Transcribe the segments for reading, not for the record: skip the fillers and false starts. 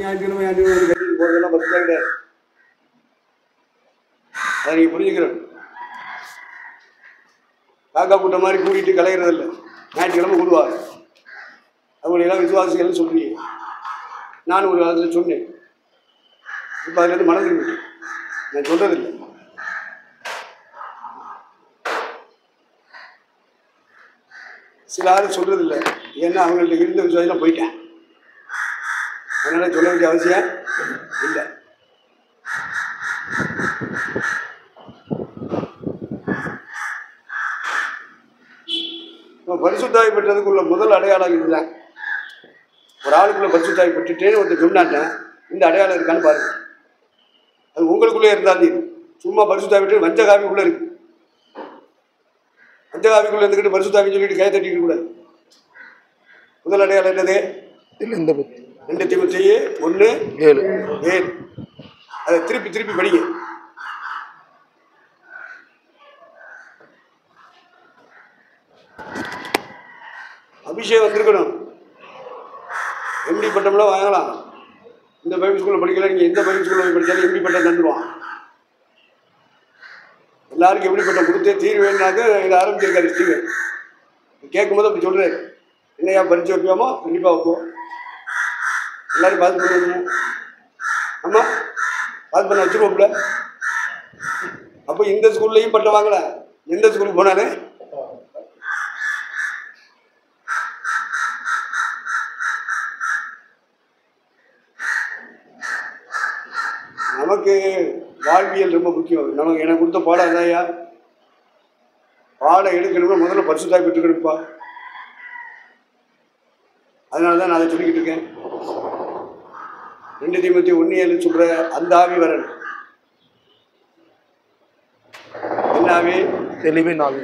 ஞாயிற்றுக்கிழமை கட்டிட்டு போகிறதெல்லாம் பரிசுத்தா கிடையாது. அதை நீங்கள் புரிஞ்சுக்கிறோம். காக்கா கூட்டம் மாதிரி கூட்டிகிட்டு கலைகிறதில்ல. ஞாயிற்றுக்கிழமை கூடுவாங்க. அவங்களெல்லாம் விசுவாசிகள்னு சொல்றீங்க. நானும் ஒரு காலத்தில் சொன்னேன். இப்போ அதுலேருந்து மனம் திரும்பி நான் சொல்றதில்லை. சில ஆள் சொல்றதில்லை. ஏன்னா அவங்கள்ட்ட இருந்த விசுவாசம் போயிட்டேன். அதனால சொல்ல வேண்டிய அவசியம் இல்லை. பரிசுத்தாய் பெற்றதுக்குள்ள முதல் அடையாளம் இதுதான். ஒரு ஆளுக்குள்ள பரிசுத்தாய் பெற்றுட்டேன்னு ஒருத்தர் சொன்னாட்டேன், இந்த அடையாளம் இருக்கான்னு பாருங்க. அது உங்களுக்குள்ளே இருந்தாலும் சும்மா பரிசுத்தாய் பெற்று வஞ்ச காவிக்குள்ள இருக்கு. வஞ்ச காவிக்குள்ள இருந்துக்கிட்டு பரிசுத்தாவின்னு சொல்லிட்டு கை தட்டிக்க கூடாது. முதல் அடையாளம் என்னது? 2 தீமோத்தேயு 1:7. அதை திருப்பி திருப்பி படிங்க. அபிஷேகம் வந்திருக்கணும். எம்டி பட்டம்லாம் வாங்கலாம். இந்த பைபிள் ஸ்கூலில் படிக்கல, நீங்கள் எந்த பைபிள் ஸ்கூலில் படித்தாலும் எம்டி பட்டம் தந்துடுவான். எல்லாருக்கும் எம்டி பட்டம் கொடுத்தே தீர்வேன்னாக்க இதை ஆரம்பிச்சிருக்காரு ஸ்டீவன். கேட்கும்போது அப்படி சொல்கிறாரு, என்னையா பரிச்சு வைப்போமோ கண்டிப்பாக வைப்போம். எல்லாரும் பாஸ் பண்ணுவோம். ஆமாம், பாஸ் பண்ண வச்சுருவோம்ல. அப்போ இந்த ஸ்கூல்லையும் பட்டம் வாங்கல. எந்த ஸ்கூலுக்கு போனாலே நமக்கு வாழ்வியல் ரொம்ப முக்கியம். நமக்கு எனக்கு கொடுத்த பாடம் அதாயா, பாடம் எடுக்கணும்னா முதல்ல பரிசுத்தாய் பெற்றுக்கணும்ப்பா. அதனால தான் நான் அதை சொல்லிக்கிட்டு இருக்கேன். 2 தீமோத்தேயு 1:7 சொல்ற அந்த ஆவி வரணும். என்ன ஆவி? தெளிவின் ஆவி,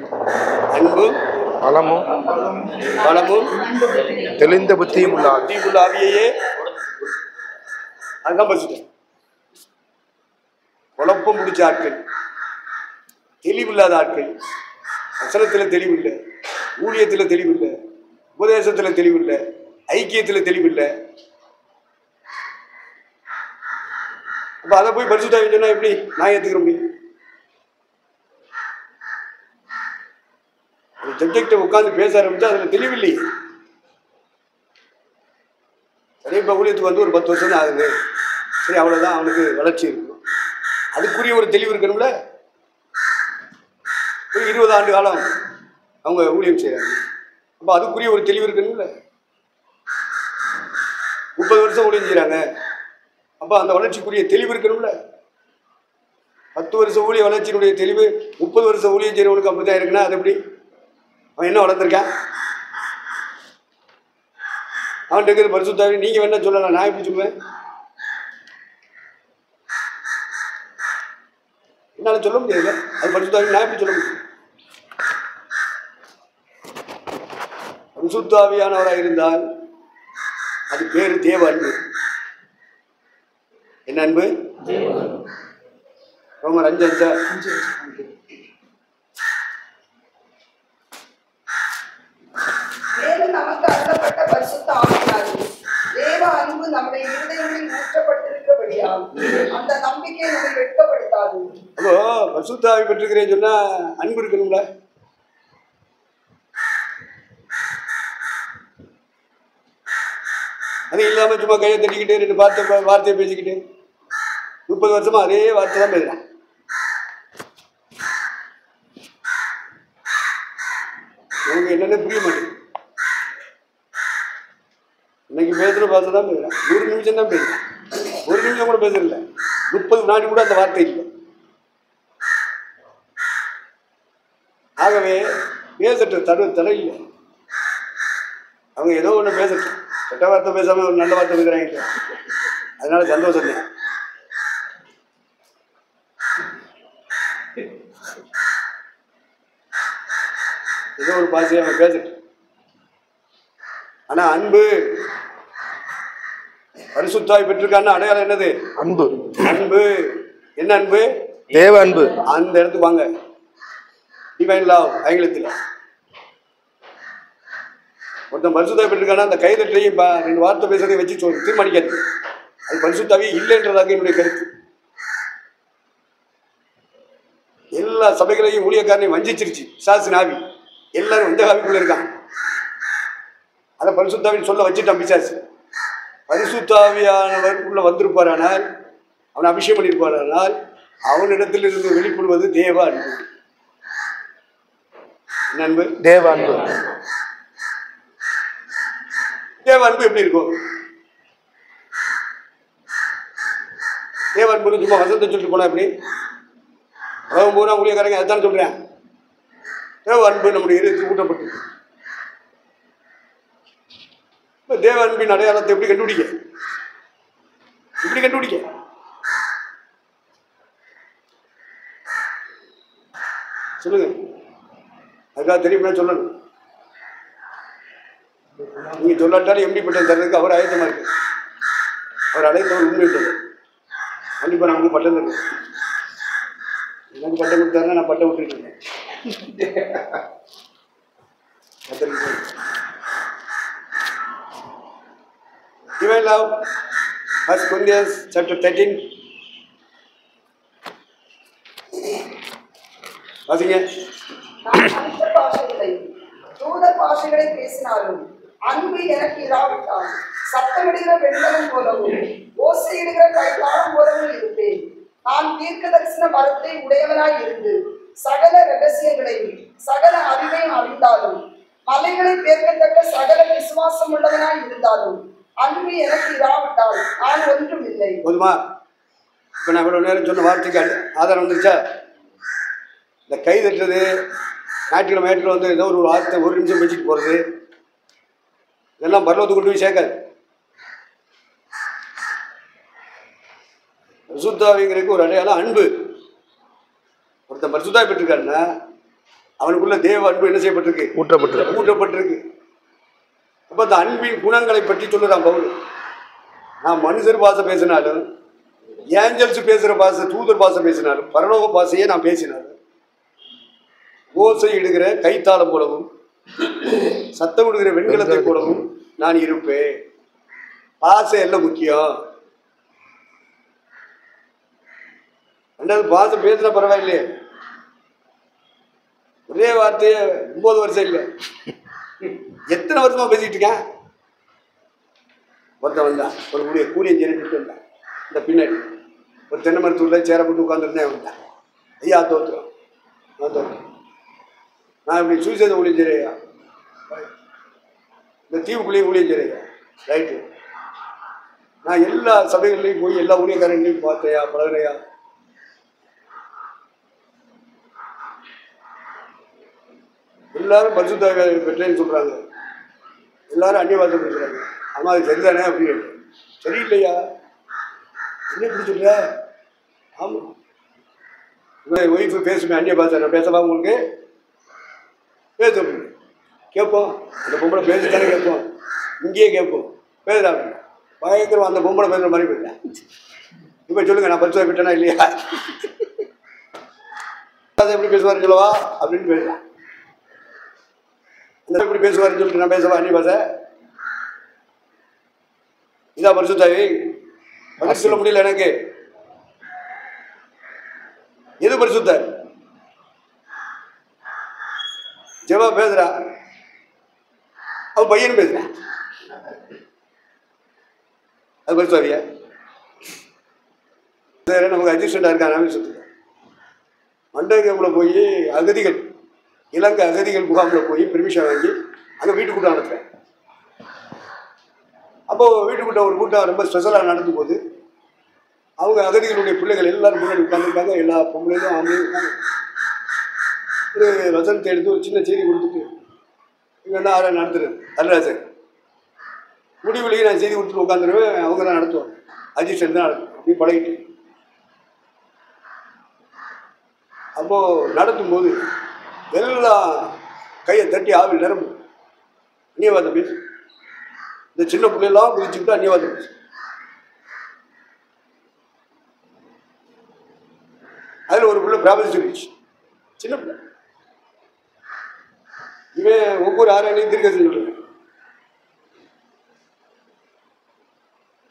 அன்பும் பலமும் தெளிந்த புத்தியும் உள்ள ஆவியையே. அதுதான் பரிசுத்தம். குழப்பம் பிடிச்ச ஆட்கள், தெளிவில்லாத ஆட்கள், வசனத்தில் தெளிவில்லை, ஊழியத்தில் தெளிவில்லை, உபதேசத்தில் தெளிவில்லை, ஐக்கியத்தில் தெளிவில்லை. அப்போ அதை போய் பரிசுத்தாவி சொன்னா எப்படி நான் ஏற்றுக்கிற முடியும்? ஒரு சப்ஜெக்டை உட்காந்து பேச ஆரம்பிச்சா அதில் தெளிவில்லையே. சரி, இப்போ ஊழியத்துக்கு வந்து ஒரு 10 வருஷம் தான் ஆகுது. சரி, அவ்வளோதான், அவனுக்கு வளர்ச்சி இருக்கும். அதுக்குரிய ஒரு தெளிவு இருக்கணும்ல. 20 ஆண்டு காலம் அவங்க ஊழியம் செய்யறாங்க. அப்போ அதுக்குரிய ஒரு தெளிவு இருக்கணும்ல. 30 வருஷம் ஊழியம் செய்யறாங்க. அப்போ அந்த வளர்ச்சிக்குரிய தெளிவு இருக்கணும்ல. 10 வருஷம் ஊழிய வளர்ச்சியினுடைய தெளிவு 30 வருஷம் ஊழியம் செய்யறவனுக்கு அப்படிதான் இருக்குன்னா அது எப்படி? அவன் என்ன வளர்ந்துருக்கான்? அவன் இருக்கிறது பரிசுத்தாவி. நீங்க வேணா சொல்லலாம், நான் எப்படி சொல்லுவேன்? என்னால சொல்ல முடியாது. அது பரிசுத்தாவி, நான் எப்படி சொல்ல முடியும்? பரிசுத்தாவியானவராக இருந்தால் அது பேரு தேவ அன்பு. என்ன அன்பு? ரோமர் 5:5. நமக்கு அருளப்பட்ட பரிசுத்த ஆவியானது தேவ அன்பு நம்முடைய இருதயங்களில் ஊற்றப்பட்டிருக்கிறபடியால் அந்த நம்பிக்கை நம்மை வெட்கப்படுத்தாது. அப்போ பரிசுத்த ஆவி பெற்றிருக்கிறேன்னு சொன்னா அன்பு இருக்கணும்ல. அது இல்லாம சும்மா கையை தட்டிக்கிட்டு 2 வார்த்தையை பேசிக்கிட்டு 30 வருஷமா அதே வார்த்தை தான் பேசுறேன். எனக்கு என்னென்ன புரிய மாட்டேங்குது. இன்னைக்கு பேசுற பாசை தான் பேசுறேன். 1 நிமிஷம் தான் பேசுறேன். 1 நிமிஷம் கூட பேசுறதில்ல. 30 நாடி கூட அந்த வார்த்தை இல்லை. ஆகவே பேசட்டு தடை இல்லை. அவங்க ஏதோ ஒன்று பேசட்டு. கெட்ட வார்த்தை பேசாம ஒரு நல்ல வார்த்தை பேசுறாங்க. அதனால சந்தோஷம் தான். ஏதோ ஒரு பாசையை அவன் பேசட்டு. ஆனா அன்பு பரிசுத்தாய் பெற்றிருக்கான்னு அடையாளம் என்னது? அன்பு. அன்பு என்ன அன்பு? தேவ அன்பு. அந்த இடத்துக்கு வாங்க. டிவைன் லவ் ஆங்கிலத்தில். ஒருத்தன் பரிசுத்தாய் பெற்றிருக்கானா அந்த கைதட்டையும் 2 வார்த்தை பேசுறதை வச்சு தீர்மானிக்காது. அது பரிசுத்தாவே இல்லைன்றதாக என்னுடைய கருத்து. எல்லா சபைகளையும் ஊழியக்காரனையும் வஞ்சிச்சிருச்சு பிசாசு ஆவி. எல்லாரும் வஞ்ச ஆவிக்குள்ள இருக்காங்க. அதை பரிசுத்தாவின்னு சொல்ல வச்சுட்டான் பிசாசு. பரிசுத்தாவியானவர் உள்ள வந்திருப்பாரானால், அவனை அபிஷேகம் பண்ணியிருப்பாரானால், அவனிடத்தில் இருந்து வெளிப்படுவது தேவ அன்பு. அன்பு தேவ அன்பு. தேவ அன்பு எப்படி இருக்கும்? தேவ அன்பு சும்மா வசந்த சொல்லிட்டு போனா எப்படி? உலகம் பூரா ஊழியக்காரங்க அதான் சொல்றேன். தேவ அன்பு நம்முடைய இதயத்தில் ஊட்டப்பட்டு. தேவ அன்பின் அடையாளத்தை எப்படி கண்டுபிடிக்க? எப்படி கண்டுபிடிக்க? சொல்லுங்க. அதுக்காக தெரியுமா சொல்லணும். நீங்க சொல்லாட்டாலும் எப்படி பட்டம் தர்றதுக்கு அவர் ஆயத்தமா இருக்கு. அவர் அழைத்தவர் உண்மை. கண்டிப்பா நான் வந்து பட்டம் தருவேன். எனக்கு பட்டம் கொடுத்தாருன்னா நான் பட்டம் விட்டுட்டு இருக்கேன். Divine love, 1 Corinthians chapter 13. வாசிங்க. நான் மனித பாஷைகளை தூத பாஷைகளை பேசினாலும் அன்பு எனக்கு இராவிட்டால் சத்தமிடுகிற வெண்கலம் போலவும் ஓசையிடுகிற கைத்தாளம் போலவும் இருப்பேன். நான் தீர்க்க தரிசன மரத்தை உடையவனாய் இருந்து சகல ரகசியங்களையும் சகல அறிவையும் அறிந்தாலும் மலைகளை பேர்க்கத்தக்க சகல விசுவாசம் உள்ளவனாய் இருந்தாலும் அன்பு எனக்கு இராவிட்டால் நான் ஒன்றும் இல்லை. போதுமா? இப்போ நான் இவ்வளோ நேரம் சொன்ன வார்த்தைக்கு ஆதாரம் வந்துருச்சா? இந்த கை தட்டுறது, ஞாயிற்றுக்கிழமை வந்து ஏதோ ஒரு வார்த்தை 1 நிமிஷம் பேசிட்டு போகிறது, இதெல்லாம் பரலோகத்துக்கு கொண்டு போய் சேர்க்காது. பரிசுத்தாவிங்கிறதுக்கு ஒரு அடையாளம் அன்பு. ஒருத்தன் பரிசுத்தாவி பெற்றிருக்காருன்னா அவனுக்குள்ள தேவ அன்பு என்ன செய்யப்பட்டிருக்கு? ஊட்டப்பட்டிருக்கு. அப்போ அந்த அன்பின் குணங்களை பற்றி சொல்லுறான் பவுல். நான் மனுஷர் பாசை பேசினாலும், ஏஞ்சல்ஸ் பேசுகிற பாசை, தூதர் பாசை பேசினாலும், பரலோக பாசையே நான் பேசினாலும், ஓசை இடுகிற கைத்தாளம் போலவும் சத்தம் விடுகிற வெண்கலத்தை போலவும் நான் இருப்பேன். பாசை எல்லாம் முக்கியம். ரெண்டாவது பாசை பேசுனா பரவாயில்லையே. ஒரே வார்த்தையே 9 வருஷம் இல்லை, எத்தனை வருஷமா பேசிட்டு இருக்கேன். ஒருத்தன் வந்தான், ஒரு கூலியை ஜெரிட்டு வந்தான். இந்த பின்னாடி ஒரு தென்னை மரத்தூரில் சேரப்பட்டு உட்காந்துருந்தேன். வந்தான், ஐயா தோற்றுறோம், நான் தோற்றுறேன், நான் இப்படி சுயசேத ஊழியம் செய்யறையா, இந்த தீவுக்குள்ளேயும் ஊழியம் செய்யறையா, ரைட்டு. நான் எல்லா சபைகள்லையும் போய் எல்லா ஊழியக்காரங்களையும் பார்த்தையா, பழகிறையா. எல்லாரும் பரிசுத்தாவியை பெற்றேன்னு சொல்கிறாங்க, எல்லாரும் அந்நிய பாஷை பேசுகிறாங்க. ஆமாம், அது சரிதானே அப்படின்னு. சரியில்லையா? என்ன இப்படி சொல்ற? ஆமாம், உங்கள் ஒய்ஃபு பேசுவேன் அந்நிய பாஷை, நான் பேசலாம் உங்களுக்கு? பேச அப்படின்னு கேட்போம். அந்த பொம்பளை பேசித்தானே கேட்போம், இங்கேயே கேட்போம். பேசுகிறாங்க பயங்கரம், அந்த பொம்பளை பேசுகிற மாதிரி பேசுகிறேன். இப்போ சொல்லுங்கள், நான் பரிசுத்தாவி பெற்றேனா இல்லையா? எப்படி பேசுவார் சொல்லவா அப்படின்னு பேசுகிறேன். எப்படி பேசுவாருன்னு சொல்லிட்டு நான் பேசவா அந்நிய பாஷை? இதான் பரிசுத்தாவி. பதில் சொல்ல முடியல எனக்கு. எது பரிசுத்தாவி? ஜெபா பேசுறா, அவ பையன் பேசுறான், அது பரிசுத்தாவியா? நமக்கு அட்ஜஸ்டண்டா இருக்கான். மண்டகம்ல போய் அகதிகள், இலங்கை அகதிகள் முகாமில் போய் பெர்மிஷன் வாங்கி அங்கே வீட்டுக்கூட்டம் நடத்துகிறேன். அப்போது வீட்டுக்கூட்ட ஒரு கூட்டம் ரொம்ப ஸ்பெஷலாக நடந்தும் போது அவங்க அகதிகளுடைய பிள்ளைகள் எல்லாரும் முன்னாடி உட்காந்துருக்காங்க. எல்லா பொம்பளையும் ஆம்பளையும் ஒரு வசனத்தை எடுத்து ஒரு சின்ன செய்தி கொடுத்துட்டு இங்கே தான் ஆரை நடத்துறது அருளாசன் முடிவுலையும் நான் செய்தி கொடுத்துட்டு உட்காந்துருவேன். அவங்க தான் நடத்துவாங்க, அஜிஸ்டன் தான் நடத்துவோம். அப்படி பழகிட்டு அப்போது நடத்தும்போது எல்லாம் கையை தட்டி ஆவில் நிரம்பு அந்நியவாதம் பேசு. இந்த சின்ன பிள்ளைலாம் குதிச்சுக்கிட்டு அந்நியவாதம் பேசு. அதில் ஒரு பிள்ளை பிராபதி சொல்லிடுச்சு, சின்ன பிள்ளை. இவன் ஒவ்வொரு ஆறாலையும் திருக்கசி சொல்லுவேன்.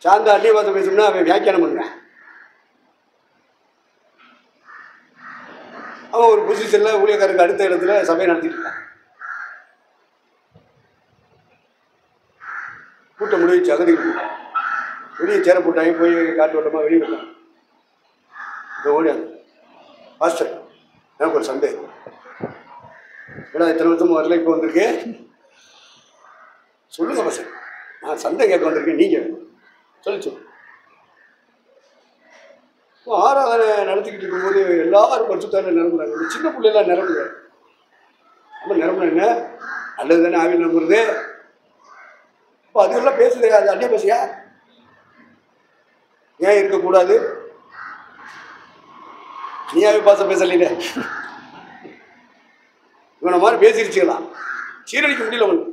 சார்ந்த அந்நிய பாஷை பேசணும்னா அவன் வியாக்கியானம் பண்ணுறான். அவன் ஒரு பொசிஷனில் ஊழியக்காரருக்கு அடுத்த இடத்துல சபையை நடத்திட்டு இருக்கான். கூட்டம் முடிவிச்சு, அகதிகள் வெளியே சேர போட்டாங்க, போய் காட்டு வட்டமாக வெளியே விட்டாங்க. இந்த ஓடியாங்க பாஸ்டர், எனக்கு ஒரு சந்தேகம், ஏன்னா இத்தனை வருஷமும் வரல, இப்போ வந்திருக்கு, சொல்லுங்க பாஸ்டர், நான் சந்தேகம் கேட்க வந்திருக்கேன், நீங்கள் சொல்லிச்சு. ஆராதனை நடத்திக்கிட்டு இருக்கும்போது எல்லாரும் பரிசுத்தால நிரம்புறாங்க. இந்த சின்ன பிள்ளைலாம் நிரம்புங்க. நம்ம நிரம்புனா என்ன அல்லது தானே ஆவியில் நம்புறது. இப்போ அதுக்கெல்லாம் பேசுது, அது அந்நிய பாஷையா ஏன் இருக்கக்கூடாது? நீயாவே பாச பேசல, இவனை மாதிரி பேசிருச்சுக்கலாம், சீரழிக்க முடியல ஒன்று.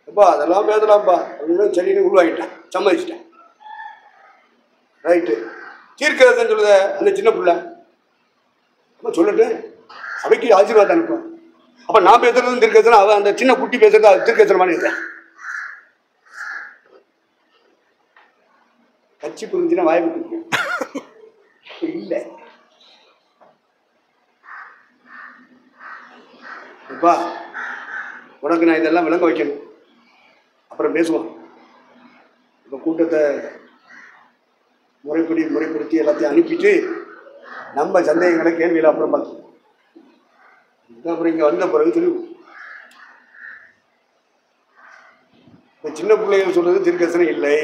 அப்பா அதெல்லாம் பேசலாம்ப்பா அப்படின்னு சரின்னு உருவாகிட்டேன், சம்மதிச்சிட்டேன். ரைட்டு, தீர்க்கதரிசனம் சொல்லுத அந்த சின்ன பிள்ளை அப்போ சொல்லிட்டு சபைக்கு ஆசீர்வாதம் அனுப்பேன். அப்போ நான் பேசுறதும் தீர்க்கதரிசனம், அவன் அந்த சின்ன குட்டி பேசுறது அது தீர்க்கதரிசனமான இல்லை. கட்சி புரிஞ்சுன்னா வாய்ப்பு இல்லை. அப்பா உனக்கு நான் இதெல்லாம் விளங்க வைக்கணும், அப்புறம் பேசுவோம். இப்போ கூட்டத்தை முறைப்படுத்தி எல்லாத்தையும் அனுப்பிட்டு நம்ம சந்தேகங்களை கேள்வியில் அப்புறம் பார்த்துக்கணும். அப்புறம் இங்கே வந்த பிறகு சொல்லுவோம். இப்போ சின்ன பிள்ளைகள் சொல்றது தீர்க்கதரிசனம் இல்லை,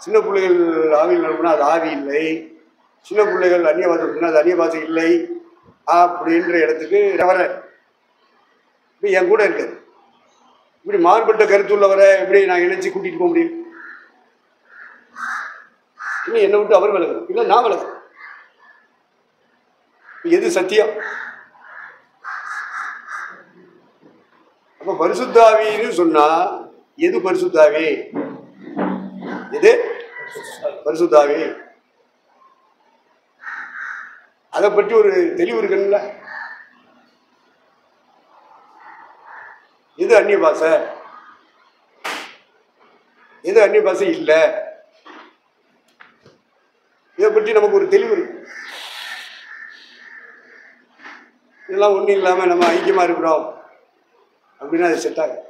சின்ன பிள்ளைகள் ஆவியில் நடப்புனா அது ஆவி இல்லை, சின்ன பிள்ளைகள் அந்நிய பாஷை இருக்குன்னா அது அந்நிய பாஷை இல்லை அப்படின்ற இடத்துக்கு வர இப்போ என் கூட இருக்காது. இப்படி மாறுபட்ட கருத்துள்ளவரை எப்படி நான் இணைச்சி கூட்டிகிட்டு போக முடியும்? இன்னும் என்னை விட்டு அவர் விலகணும், இல்லை நான் விலகணும். எது சத்தியம்? அப்போ பரிசுத்தாவின்னு சொன்னா எது பரிசுத்தாவி? எது பரிசுத்தாவி? அதை பற்றி ஒரு தெளிவு இருக்குல்ல. எது அந்நிய பாஷை, எது அந்நிய பாஷை இல்லை, இதை பற்றி நமக்கு ஒரு தெளிவு இருக்கு. இதெல்லாம் ஒன்றும் இல்லாமல் நம்ம ஐக்கியமாக இருக்கிறோம் அப்படின்னா அது செட் ஆகும்.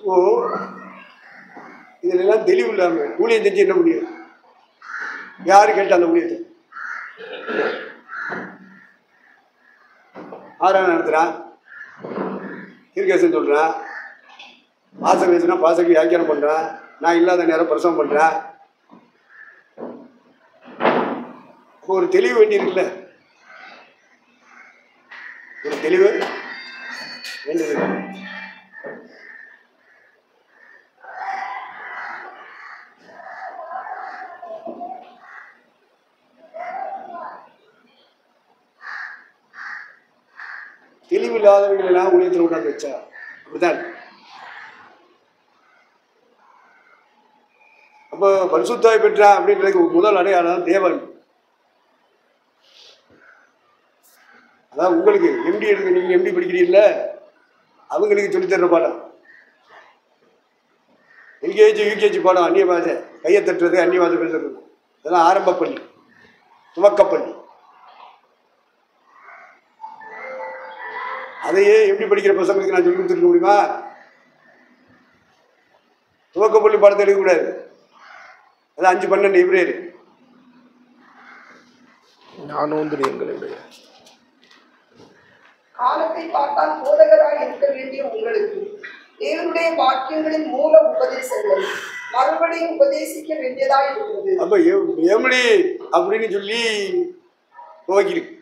ஓ இதெல்லாம் தெளிவு இல்லாமல் ஊழியம் செஞ்சு என்ன முடியும்? யாரு கேட்ட அந்த ஊழியத்தை? ஆராதனை நடத்துகிறான், தீர்க்கதரிசனம் சொல்கிறான், பாசம் பேசுனா பாசக்கு வியாக்கியானம் பண்ணுறான், நான் இல்லாத நேரம் பிரசவம் பண்ணுறேன். இப்போ ஒரு தெளிவு வேண்டியிருக்குல்ல, ஒரு தெளிவு வேண்டியது. தெளிவில்லாதவர்கள் எல்லாம் ஊழியத்தில் கொண்டாந்து வச்சா அப்படிதான். அப்போ பரிசுத்தாய் பெற்றா அப்படின்றதுக்கு முதல் அடையாளம் தேவன். அதான் உங்களுக்கு எம்டி இருக்கு, நீங்க எம்டி படிக்கிறீங்கல்ல, அவங்களுக்கு சொல்லித்தர்ற பாடம் எல்கேஜி யூகேஜி பாடம் அந்நிய பாஷை, கையை தட்டுறது, அந்நிய பாஷை பேசுறது, இதெல்லாம் ஆரம்ப பள்ளி, துவக்கப்பள்ளி. அதையே எப்படி படிக்கிற பசங்களுக்கு நான் சொல்லி கொடுத்துருக்க முடியுமா? துவக்கப்பள்ளி பாடத்தை எடுக்கக்கூடாது. அது 5-12 எபிரேயர். எங்களுடைய காலத்தை பார்த்தால் போதகராய் இருக்க வேண்டிய உங்களுக்கு தேவனுடைய வாக்கியங்களின் மூல உபதேசங்கள் மறுபடியும் உபதேசிக்க வேண்டியதாய் இருக்கிறது. அப்ப எப்படி அப்படின்னு சொல்லி துவக்கிருக்கு.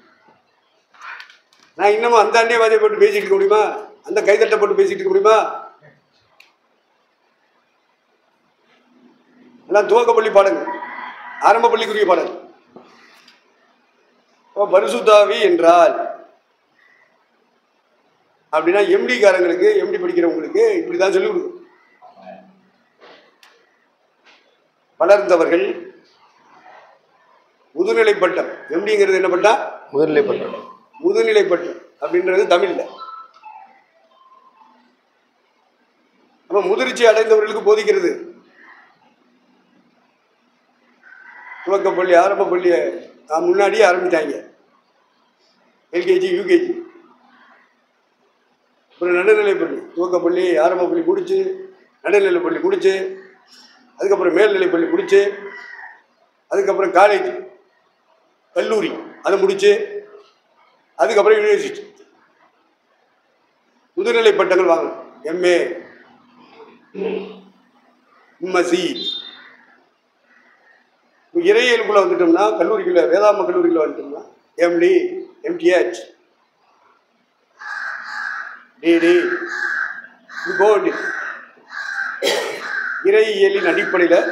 நான் இன்னமும் அந்த அண்டைய வாதியை போட்டு பேசிட்டு இருக்க முடியுமா? அந்த கைதட்டை போட்டு பேசிட்டு இருக்க முடியுமா? எல்லாம் துவக்கப்பள்ளி பாடங்கள், ஆரம்ப பள்ளிக்குரிய பாடங்கள். பரிசுத்தாவி என்றால் அப்படின்னா எம்டி காரங்களுக்கு, எம்டி படிக்கிறவங்களுக்கு இப்படிதான் சொல்லிக் கொடுக்கும். வளர்ந்தவர்கள் முதுநிலை பட்டம், எம்டிங்கிறது என்ன பட்டம்? முதுநிலை பட்டம். முதுநிலை பட்டம் அப்படின்றது தமிழ்ல. அப்ப அப்புறம் முதிர்ச்சி அடைந்தவர்களுக்கு போதிக்கிறது. துவக்க பள்ளி ஆரம்ப பள்ளியை முன்னாடியே ஆரம்பித்தாங்க, எல்கேஜி யூகேஜி. அப்புறம் நடுநிலை பள்ளி, துவக்க பள்ளி ஆரம்ப பள்ளி முடிச்சு, நடுநிலை பள்ளி முடிச்சு, அதுக்கப்புறம் மேல்நிலை பள்ளி முடிச்சு, அதுக்கப்புறம் காலேஜ் கல்லூரி அதை முடிச்சு, அதுக்கப்புறம் யூனிவர்சிட்டி முதுநிலை பட்டங்கள் வாங்கணும். MA, MSc. இறையியலுக்குள்ள வந்துட்டோம்னா, கல்லூரிக்குள்ள வேதாம கல்லூரிக்குள்ள வந்துட்டோம்னா எம்டி, எம்டிஹெச், டிடி கோல்டு. இறையியலின் அடிப்படையில்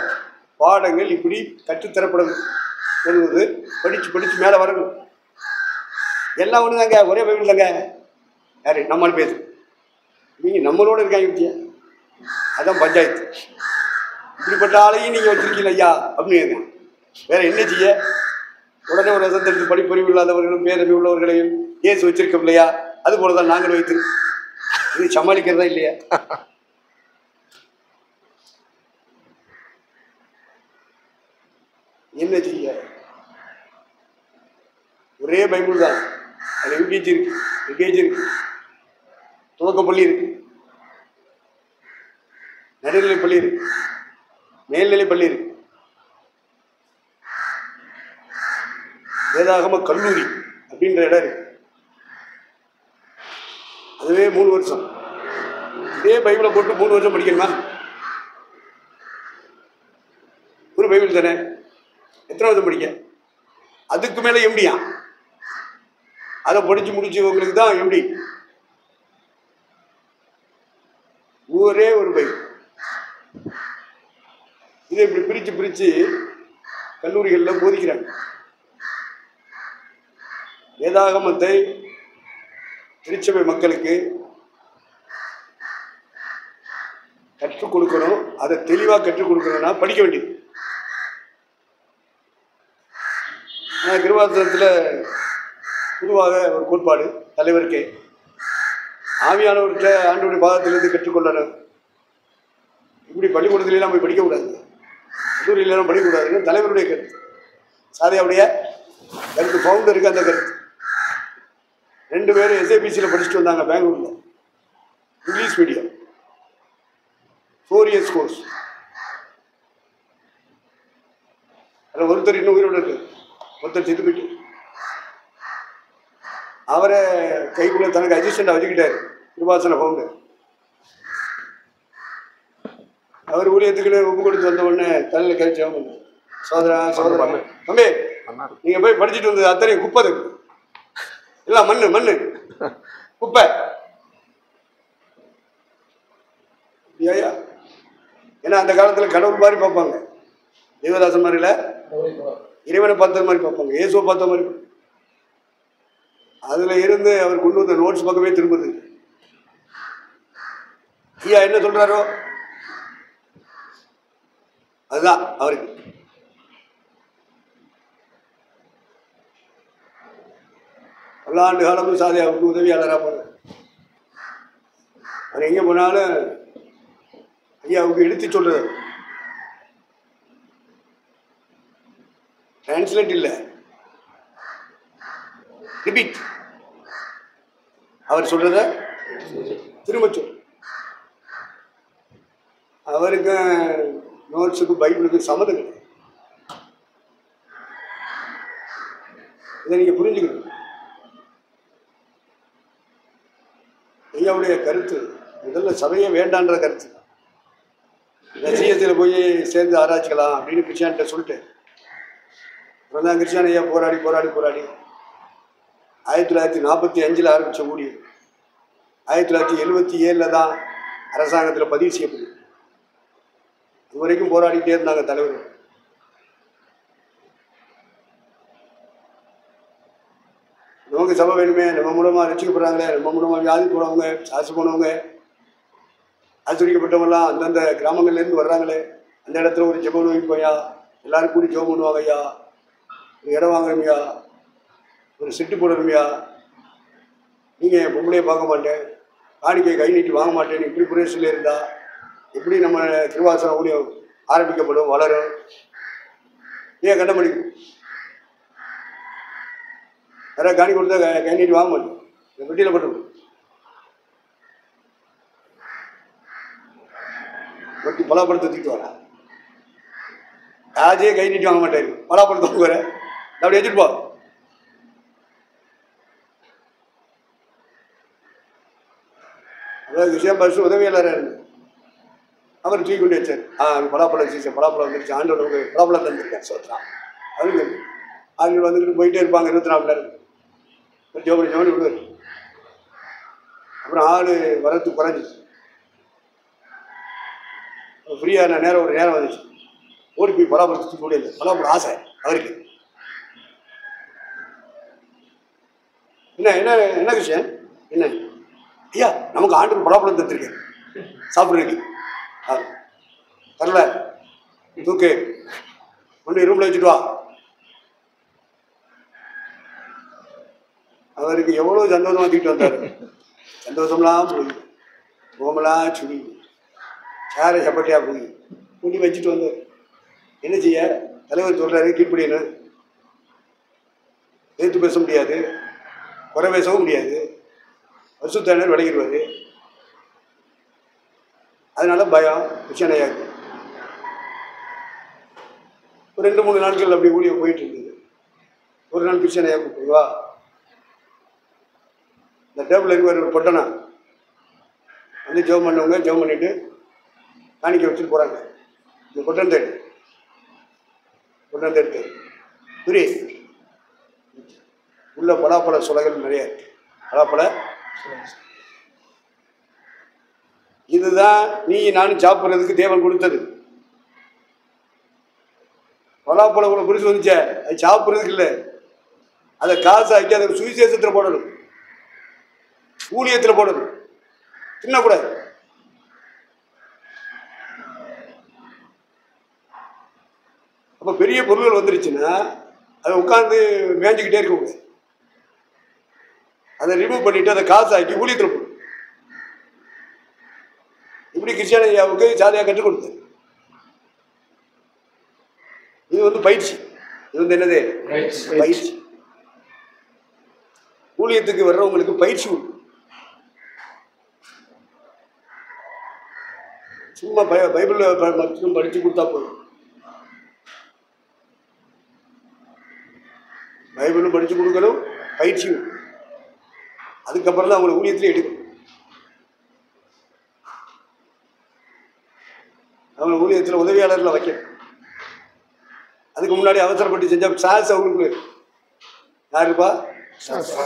பாடங்கள் இப்படி கற்றுத்தரப்படுவது, படித்து படித்து மேலே வரணும். எல்லாம் ஒன்று தாங்க, ஒரே பைபிள் தாங்க. யாரு நம்மளால் பேசு, நீங்கள் நம்மளோட இருக்காங்க பற்றியா, அதான் பஞ்சாயத்து. இப்படிப்பட்ட ஆளையும் நீங்கள் வச்சிருக்கீங்க ஐயா அப்படின்னு வேற என்ன செய்ய? உடனே ஒரு வசந்தெடுத்து படிப்பறிவு இல்லாதவர்களும் பேரறிவு உள்ளவர்களையும் ஏசு வச்சிருக்கோம் இல்லையா? அது போலதான் நாங்கள் வைத்து இது சமாளிக்கிறதா இல்லையா? என்ன செய்ய? ஒரே பைபிள் தான். அதில் யூகேஜி இருக்கு, எல்கேஜி இருக்கு, துவக்கப்பள்ளி இருக்கு, நடுநிலை பள்ளி இருக்கு, மேல்நிலை பள்ளி இருக்கு, வேதாகம கல்லூரி அப்படின்ற இடம் இருக்கு. அதுவே 3 வருஷம். இதே பைபிளை போட்டு 3 வருஷம் படிக்கணுமா? ஒரு பைபிள் தானே, எத்தனை வருஷம் படிக்க? அதுக்கு மேலே எம்டியா? அதை படிச்சு முடிச்சவங்களுக்கு தான் எம்டி. ஒரே ஒரு பைபிள். இதை இப்படி பிரிச்சு பிரிச்சு கல்லூரிகளில் போதிக்கிறாங்க. வேதாகமத்தை திருச்சபை மக்களுக்கு கற்றுக் கொடுக்கணும். அதை தெளிவாக கற்றுக் கொடுக்கணும்னா படிக்க வேண்டியது. கிருபாசனத்தில் பொதுவாக ஒரு கோட்பாடு, தலைவருக்கு ஆவியானவர்கிட்ட ஆண்டவருடைய பாதத்திலிருந்து கற்றுக்கொள்ளணும். இப்படி பள்ளிக்கூடத்துலாம் போய் படிக்கக்கூடாது, கல்லூரியிலாம் படிக்கக்கூடாதுன்னு தலைவருடைய கருத்து, சாதியாவுடைய கருத்து, ஃபவுண்டருக்கு அந்த கருத்து. 2 பேரும் எஸ்ஏபிசியில் படிச்சுட்டு வந்தாங்க பெங்களூரில், இங்கிலீஷ் மீடியம், 4 இயர்ஸ் கோர்ஸ். அதில் ஒருத்தர் இன்னும் உயிரோடு இருக்கு, ஒருத்தர் செத்து போயிட்டு. அவரை கைக்குள்ள தனக்கு அசிஸ்டண்டாக வச்சுக்கிட்டாரு கிருபாசன ஃபவுண்டர். அவர் ஊழியத்துக்குள்ள ஒப்பு கொடுத்து வந்த உடனே தலையில் கழிச்சாங்க, சோதரா சோதரா தம்பி நீங்கள் போய் படிச்சுட்டு வந்தது அத்தனை குப்பை இருக்கு, இல்லை மண்ணு மண்ணு குப்பை. ஐயா, ஏன்னா அந்த காலத்தில் கடவுள் மாதிரி பார்ப்பாங்க, தேவதாசன் மாதிரில இறைவனை பார்த்த மாதிரி பார்ப்பாங்க, இயேசுவை பார்த்த மாதிரி. அதில் இருந்து அவர் கொண்டு வந்த நோட்ஸ் பக்கமே திரும்புது. ஐயா என்ன சொல்றாரோ அதுதான் அவருக்கு. பல ஆண்டு காலமும் சாதியாவுக்கு உதவியாளராக போனார். அவர் எங்கே போனாலும் ஐயாவுக்கு எடுத்து சொல்றாரு. டிரான்ஸ்லேட் இல்லை, ரிப்பீட். அவர் சொல்றத திரும்ப சொல். அவருக்கு நோட்ஸுக்கு பைபிளுக்கு சம்மதம் கிடையாது. இதை நீங்க புரிஞ்சுக்கணும். ஐயாவுடைய கருத்து முதல்ல சபையே வேண்டான்ற கருத்து. ரசிகத்தில் போய் சேர்ந்து ஆராய்ச்சிக்கலாம் அப்படின்னு கிருஷ்ணான்கிட்ட சொல்லிட்டு அப்புறம் தான் கிருஷ்ணன் ஐயா போராடி போராடி போராடி 1945 ஆரம்பித்த ஊழியம் 1977 தான் அரசாங்கத்தில் பதிவு செய்யப்படுது. இது வரைக்கும் போராடிட்டே இருந்தாங்க தலைவர். நமக்கு சபை வேணுமே, நம்ம மூலமாக ரசிக்கப்படுறாங்களே, நம்ம மூலமாக வியாதி போனவங்க, சாசு போனவங்க, ஆசிரியப்பட்டவங்கலாம் அந்தந்த கிராமங்கள்லேருந்து வர்றாங்களே, அந்த இடத்துல ஒரு ஜெபம் வைப்போயா, எல்லாரும் கூடி ஜெபம் பண்ணுவாங்க ஐயா, ஒரு இடம் வாங்கணுமையா, ஒரு செட்டு போடணுமையா, நீங்கள் பொம்பளையை பார்க்க மாட்டேன், காணிக்கை கை நீட்டி வாங்க மாட்டேன்னு இப்படி புரிய சொல்லியிருந்தா எப்படி நம்ம திருவாசனம் ஊழியம் ஆரம்பிக்கப்படும், வளரும், ஏன் கண்டமடிக்கும். யாராவது காணி கொடுத்தா கை நீட்டி வாங்க மாட்டோம், வெட்டியில் போட்டு வெட்டி பலாப்பழத்தை தூக்கிட்டு வரா. ராஜே கை நீட்டி வாங்க மாட்டாரு, பலாப்பழத்தை தூக்கு வர அப்படி வச்சுட்டு போ. அதாவது விஷயம் பரிசு உதவியாளராக இருந்து அவர் தூக்கி கொண்டு வச்சார். பலாப்பழம் சீசன், பலாப்பழம் வந்துருச்சு, ஆண்டவனுக்கு பலாப்பழம் தந்துருக்கேன் சொல்கிறான். அதுக்கு அவங்க வந்துக்கிட்டு போயிட்டே இருப்பாங்க 24 நேரம். ஜோபடி ஜோபடி விடுவார். அப்புறம் ஆள் வரத்து குறைஞ்சிச்சு. ஃப்ரீயான நேரம் ஒரு நேரம் வந்துச்சு. ஓடி போய் பலாப்பழத்தை கூட இல்லை, பலாப்பழம் ஆசை அவருக்கு. என்ன என்ன என்ன விஷயம் என்ன ஐயா, நமக்கு ஆண்டு பலாப்பழம் தந்துருக்கேன் சாப்பிட்றதுக்கு. தரல, தூக்கு கொண்டு ரூம்ல வச்சுட்டு வா. அவருக்கு எவ்வளோ சந்தோஷமா தூக்கிட்டு வந்தார். சந்தோஷம்லாம் போய் முகமெல்லாம் சுடி, சேரை சப்பட்டியா போய் கொண்டு வச்சுட்டு வந்தார். என்ன செய்ய, தலைவர் சொல்றாரு கீழ்ப்படின்னு எதிர்த்து பேச முடியாது, குறை பேசவும் முடியாது, வசுத்தானர் விளையிடுவார். அதனால பயம் விஷயம். ஒரு 2-3 நாட்கள் அப்படி ஊழியம் போயிட்டு இருந்தது. ஒரு நாள் கிருஷ்ணனையா கூப்பிடுவா, இந்த டேபிள் இருக்க ஒரு பொட்டனா வந்து ஜெபம் பண்ணவங்க ஜெபம் பண்ணிட்டு காணிக்க வச்சுட்டு போகிறாங்க. இந்த பொட்டன் எடுத்து புரி உள்ள பலாப்பழ சுளைகள் நிறைய இருக்கு. பலாப்பழ இதுதான் நீ நானும் சாப்பிட்றதுக்கு தேவன் கொடுத்தது. பலாப்பழம் கூட பிரிச்சு வந்துச்ச, அது சாப்பிட்றதுக்கு இல்லை, அதை காசு ஆக்கி அதை சுவிசேஷத்தில் போடணும், ஊழியத்தில் போடணும், தின்னக்கூடாது. அப்போ பெரிய பொருள்கள் வந்துருச்சுன்னா அதை உட்காந்து மேய்ஞ்சிக்கிட்டே இருக்கக்கூடாது. அதை ரிமூவ் பண்ணிட்டு அதை காசு ஆக்கி ஊழியத்தில் போடணும். இப்படி கிறிஸ்டியன் ஐயாவுக்கு சாதையாக கற்றுக் கொடுத்தேன். இது வந்து பயிற்சி. இது வந்து என்னது? பயிற்சி. ஊழியத்துக்கு வர்றவங்களுக்கு பயிற்சி உண்டு. சும்மா பைபிள் மட்டும் படிச்சு கொடுத்தா போதும். பைபிளும் படிச்சு கொடுக்கணும், பயிற்சி உண்டு. அதுக்கப்புறம் தான் அவங்களை ஊழியத்திலே எடுக்கணும். அவங்களை ஊழியத்தில் உதவியாளர்ல வைக்கணும். அதுக்கு முன்னாடி அவசரப்பட்டு செஞ்சா சாஸ் அவங்களுக்கு யார் இருப்பா?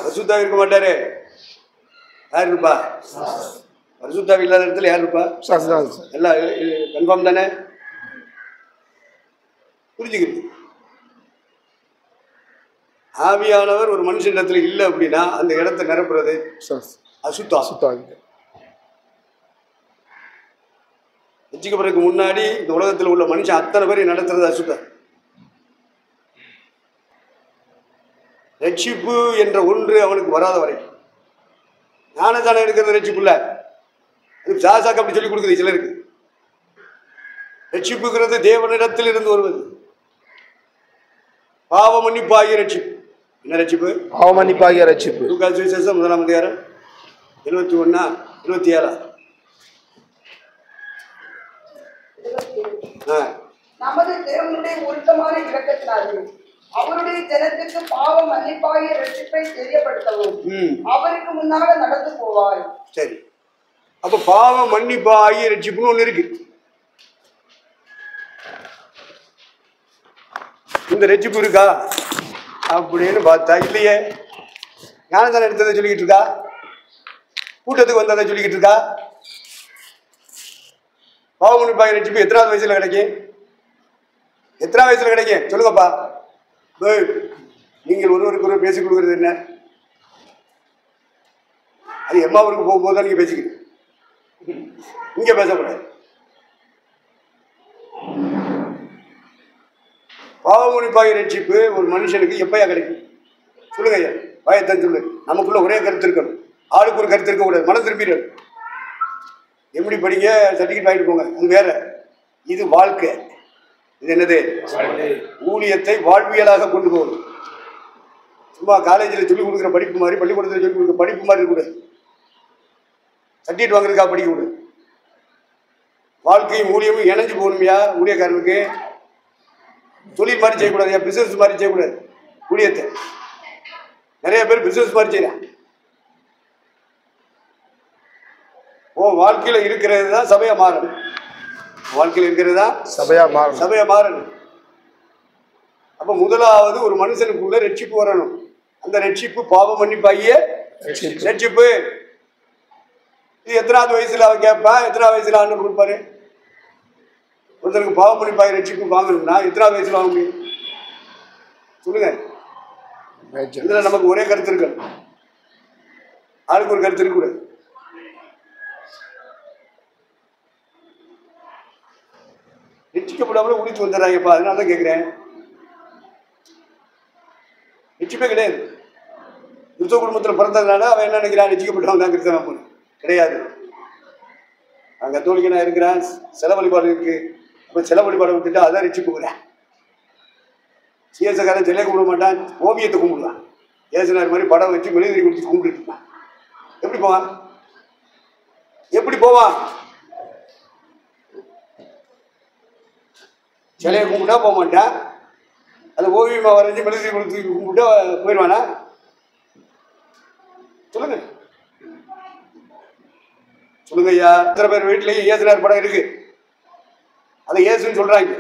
பரிசுத்தாவி இருக்க மாட்டாரு. யார் இருப்பா? பரிசுத்தாவி இல்லாத இடத்துல யார் இருப்பா? எல்லாம் கன்ஃபார்ம் தானே? புரிஞ்சுக்கிறது. ஆவியானவர் ஒரு மனுஷன் இடத்துல இல்லை அப்படின்னா அந்த இடத்தை நிரப்புறது அசுத்தம். ரட்சிக்கப்படுறதுக்கு முன்னாடி இந்த உலகத்தில் உள்ள மனுஷன் அத்தனை பேரை நடத்துறது அசுத்தம். ரட்சிப்பு என்ற ஒன்று அவனுக்கு வராத வரைக்கும் ஞானதானம் எடுக்கிறது ரட்சிப்பு இல்லை. அது சாசாக்கு அப்படி சொல்லி கொடுக்குது சிலருக்கு. ரட்சிப்புங்கிறது தேவனிடத்தில் இருந்து வருவது. பாவ மன்னிப்பாகிய ரட்சிப்பு. என்ன ரட்சிப்பு? பாவ மன்னிப்பாகிய ரட்சிப்பு. லூக்கா சுவிசேஷம் 1ஆம் அதிகாரம் 21-27. நமது தேவனுடைய உருத்தமான இரக்கத்தினாலே அவருடைய ஜனத்துக்கு பாவ மன்னிப்பாகிய ரட்சிப்பை தெரியப்படுத்தவும் அவருக்கு முன்னாக நடந்து போவாய். சரி, அப்ப பாவ மன்னிப்பாகிய ரட்சிப்புன்னு ஒண்ணு இருக்கு. இந்த ரட்சிப்பு இருக்கா அப்படின்னு பார்த்தா இல்லையே. ஞானதானம் எடுத்ததை சொல்லிக்கிட்டு இருக்கா, கூட்டத்துக்கு வந்ததை சொல்லிக்கிட்டு இருக்கா. பாவ மன்னிப்பாகிய ரட்சிப்பு எத்தனாவது வயசுல கிடைக்கும்? எத்தனாவது வயசுல கிடைக்கும் சொல்லுங்கப்பா. நீங்கள் ஒருவருக்கு ஒருவர் பேசிக் கொடுக்கறது என்ன? அது எம்மாவூருக்கு போகும்போது தான் நீங்க பேசிக்கிட்டு, இங்க பேசக்கூடாது. பாவ மன்னிப்பாகிய ரட்சிப்பு ஒரு மனுஷனுக்கு எப்பயா கிடைக்கும் சொல்லுங்க ஐயா, வாயத்தான் சொல்லு. நமக்குள்ள ஒரே கருத்து இருக்கணும், ஆளுக்கு ஒரு கருத்து இருக்கக்கூடாது. மனம் திரும்பிடும். எப்படி படிங்க, சர்டிஃபிகேட் வாங்கிட்டு போங்க, அது வேற. இது வாழ்க்கை. இது என்னது? ஊழியத்தை வாழ்வியலாக கொண்டு போகணும். சும்மா காலேஜில் சொல்லிக் கொடுக்குற படிப்பு மாதிரி, பள்ளிக்கூடத்தில் சொல்லிக் கொடுக்குற படிப்பு மாதிரி இருக்கக்கூடாது. சர்டிஃபிகேட் வாங்குறதுக்காக படிக்கக்கூடாது. வாழ்க்கையும் ஊழியமும் இணைஞ்சு போகணுமையா. ஊழியக்காரனுக்கு தொழில் மாதிரி செய்யக்கூடாது, பிசினஸ் மாதிரி செய்யக்கூடாது. ஊழியத்தை நிறைய பேர் பிசினஸ் மாதிரி செய்யறான். வாழ்க்கையில இருக்கிறது தான் சபையா மாறணும். வாழ்க்கையில் இருக்கிறது தான் சபையா மாறணும். அப்ப முதலாவது ஒரு மனுஷனுக்குள்ள ரட்சிப்பு வரணும். அந்த ரட்சிப்பு பாவ மன்னிப்பாகிய ரட்சிப்பு. இது எத்தனாவது வயசுல அவன் கேட்பான், எத்தனாவது வயசுல ஆண்டவர் கொடுப்பாரு? ஒருத்தருக்கு பாவ மன்னிப்பாகிய ரட்சிப்பு வாங்கணும்னா எத்தனாவது வயசுல வாங்க முடியும் சொல்லுங்க? இதுல நமக்கு ஒரே கருத்து இருக்கு, ஆளுக்கு ஒரு கருத்து இருக்க கூடாது. ரட்சிக்கப்படாமல உடித்து வந்துடுறாங்கப்பா. அதனால தான் கேட்கிறேன். ரட்சிப்பே கிடையாது. கிறிஸ்தவ குடும்பத்தில் பிறந்ததுனால அவன் என்ன நினைக்கிறான்? ரட்சிக்கப்பட்டவன் தான் கிறிஸ்தவன் போன கிடையாது. நான் கத்தோலிக்கனா இருக்கிறேன், சில வழிபாடு இருக்கு. இப்போ சில வழிபாடு விட்டுட்டா அதான் ரட்சிப்புக்கிறேன். சிஎஸ்காரன் சிலையை கும்பிட மாட்டான், ஓவியத்தை கும்பிடுவான். ஏசுனார் மாதிரி படம் வச்சு மெழுகுதிரி கொடுத்து கும்பிட்டு இருப்பான். எப்படி போவான்? எப்படி போவான்? சிலையை கும்பிட்டா போக மாட்டான். அது ஓவியமா வரைஞ்சி மெழுகுதிரி கொடுத்து கும்பிட்டா போயிடுவானா? சொல்லுங்க சொல்லுங்க ஐயா. எத்தனை பேர் வீட்டிலையும் இயேசுனார் படம் இருக்கு, அதை இயேசுன்னு சொல்றாங்க.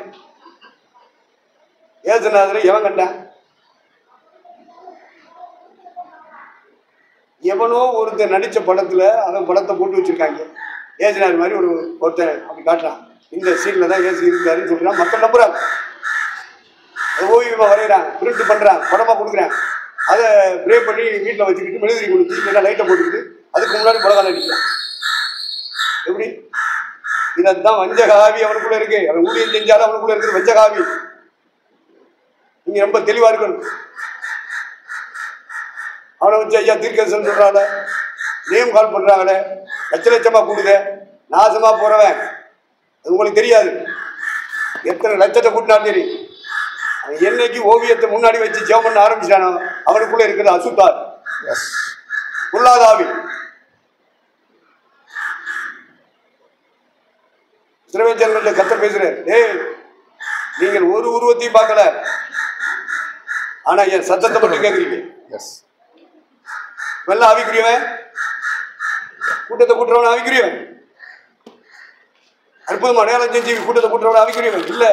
இயேசுநாதரை எவன் கண்டான்? எவனோ ஒருத்தர் நடிச்ச படத்துல அவன் படத்தை போட்டு வச்சிருக்காங்க. இயேசுநாதர் மாதிரி ஒருத்தர் அப்படி காட்டுறான், இந்த சீன்ல தான் இயேசு இருக்காருன்னு சொல்றான். மக்கள் நம்புறாங்க. அதை ஓவியமா வரைகிறான், பிரிண்ட் பண்றான், படமா கொடுக்குறான். அதை பிரே பண்ணி வீட்டில் வச்சுக்கிட்டு மெழுகுதிரி கொடுத்து இல்லைன்னா லைட்டை போட்டுக்கிட்டு அதுக்கு முன்னாடி படகால அடிக்கிறான். எப்படி? இதான் வஞ்சகாவி அவனுக்குள்ள இருக்கு. அவன் ஊழியம் செஞ்சாலும் அவனுக்குள்ள இருக்குது வஞ்சகாவி. நீங்க ரொம்ப தெளிவா இருக்கணும். அவனை வச்சு ஐயா தீர்க்கதரிசனம் சொல்றாங்க, நேம் கால் பண்றாங்களே, லட்ச லட்சமா கூடுத, நாசமா போறவன். அது உங்களுக்கு தெரியாது. எத்தனை லட்சத்தை கூட்டினாலும் சரி, என்னைக்கு ஓவியத்தை முன்னாடி வச்சு ஜெபம் பண்ண ஆரம்பிச்சானோ அவனுக்குள்ள இருக்கிறது அசுத்தார், பொல்லாதாவி. சிறவேச்சர்கள்ட்ட கத்தர் பேசுறேன், ஏய் நீங்கள் ஒரு உருவத்தையும் பார்க்கல, ஆனா என் சத்தத்தை மட்டும் கேட்குறீங்க. வெள்ள ஆவிக்குரியவன், கூட்டத்தை கூட்டுறவன் ஆவிக்குரியவன், அற்புதம் அடையாளம் செஞ்சு கூட்டத்தை கூட்டுறவன் ஆவிக்குரியவன் இல்ல.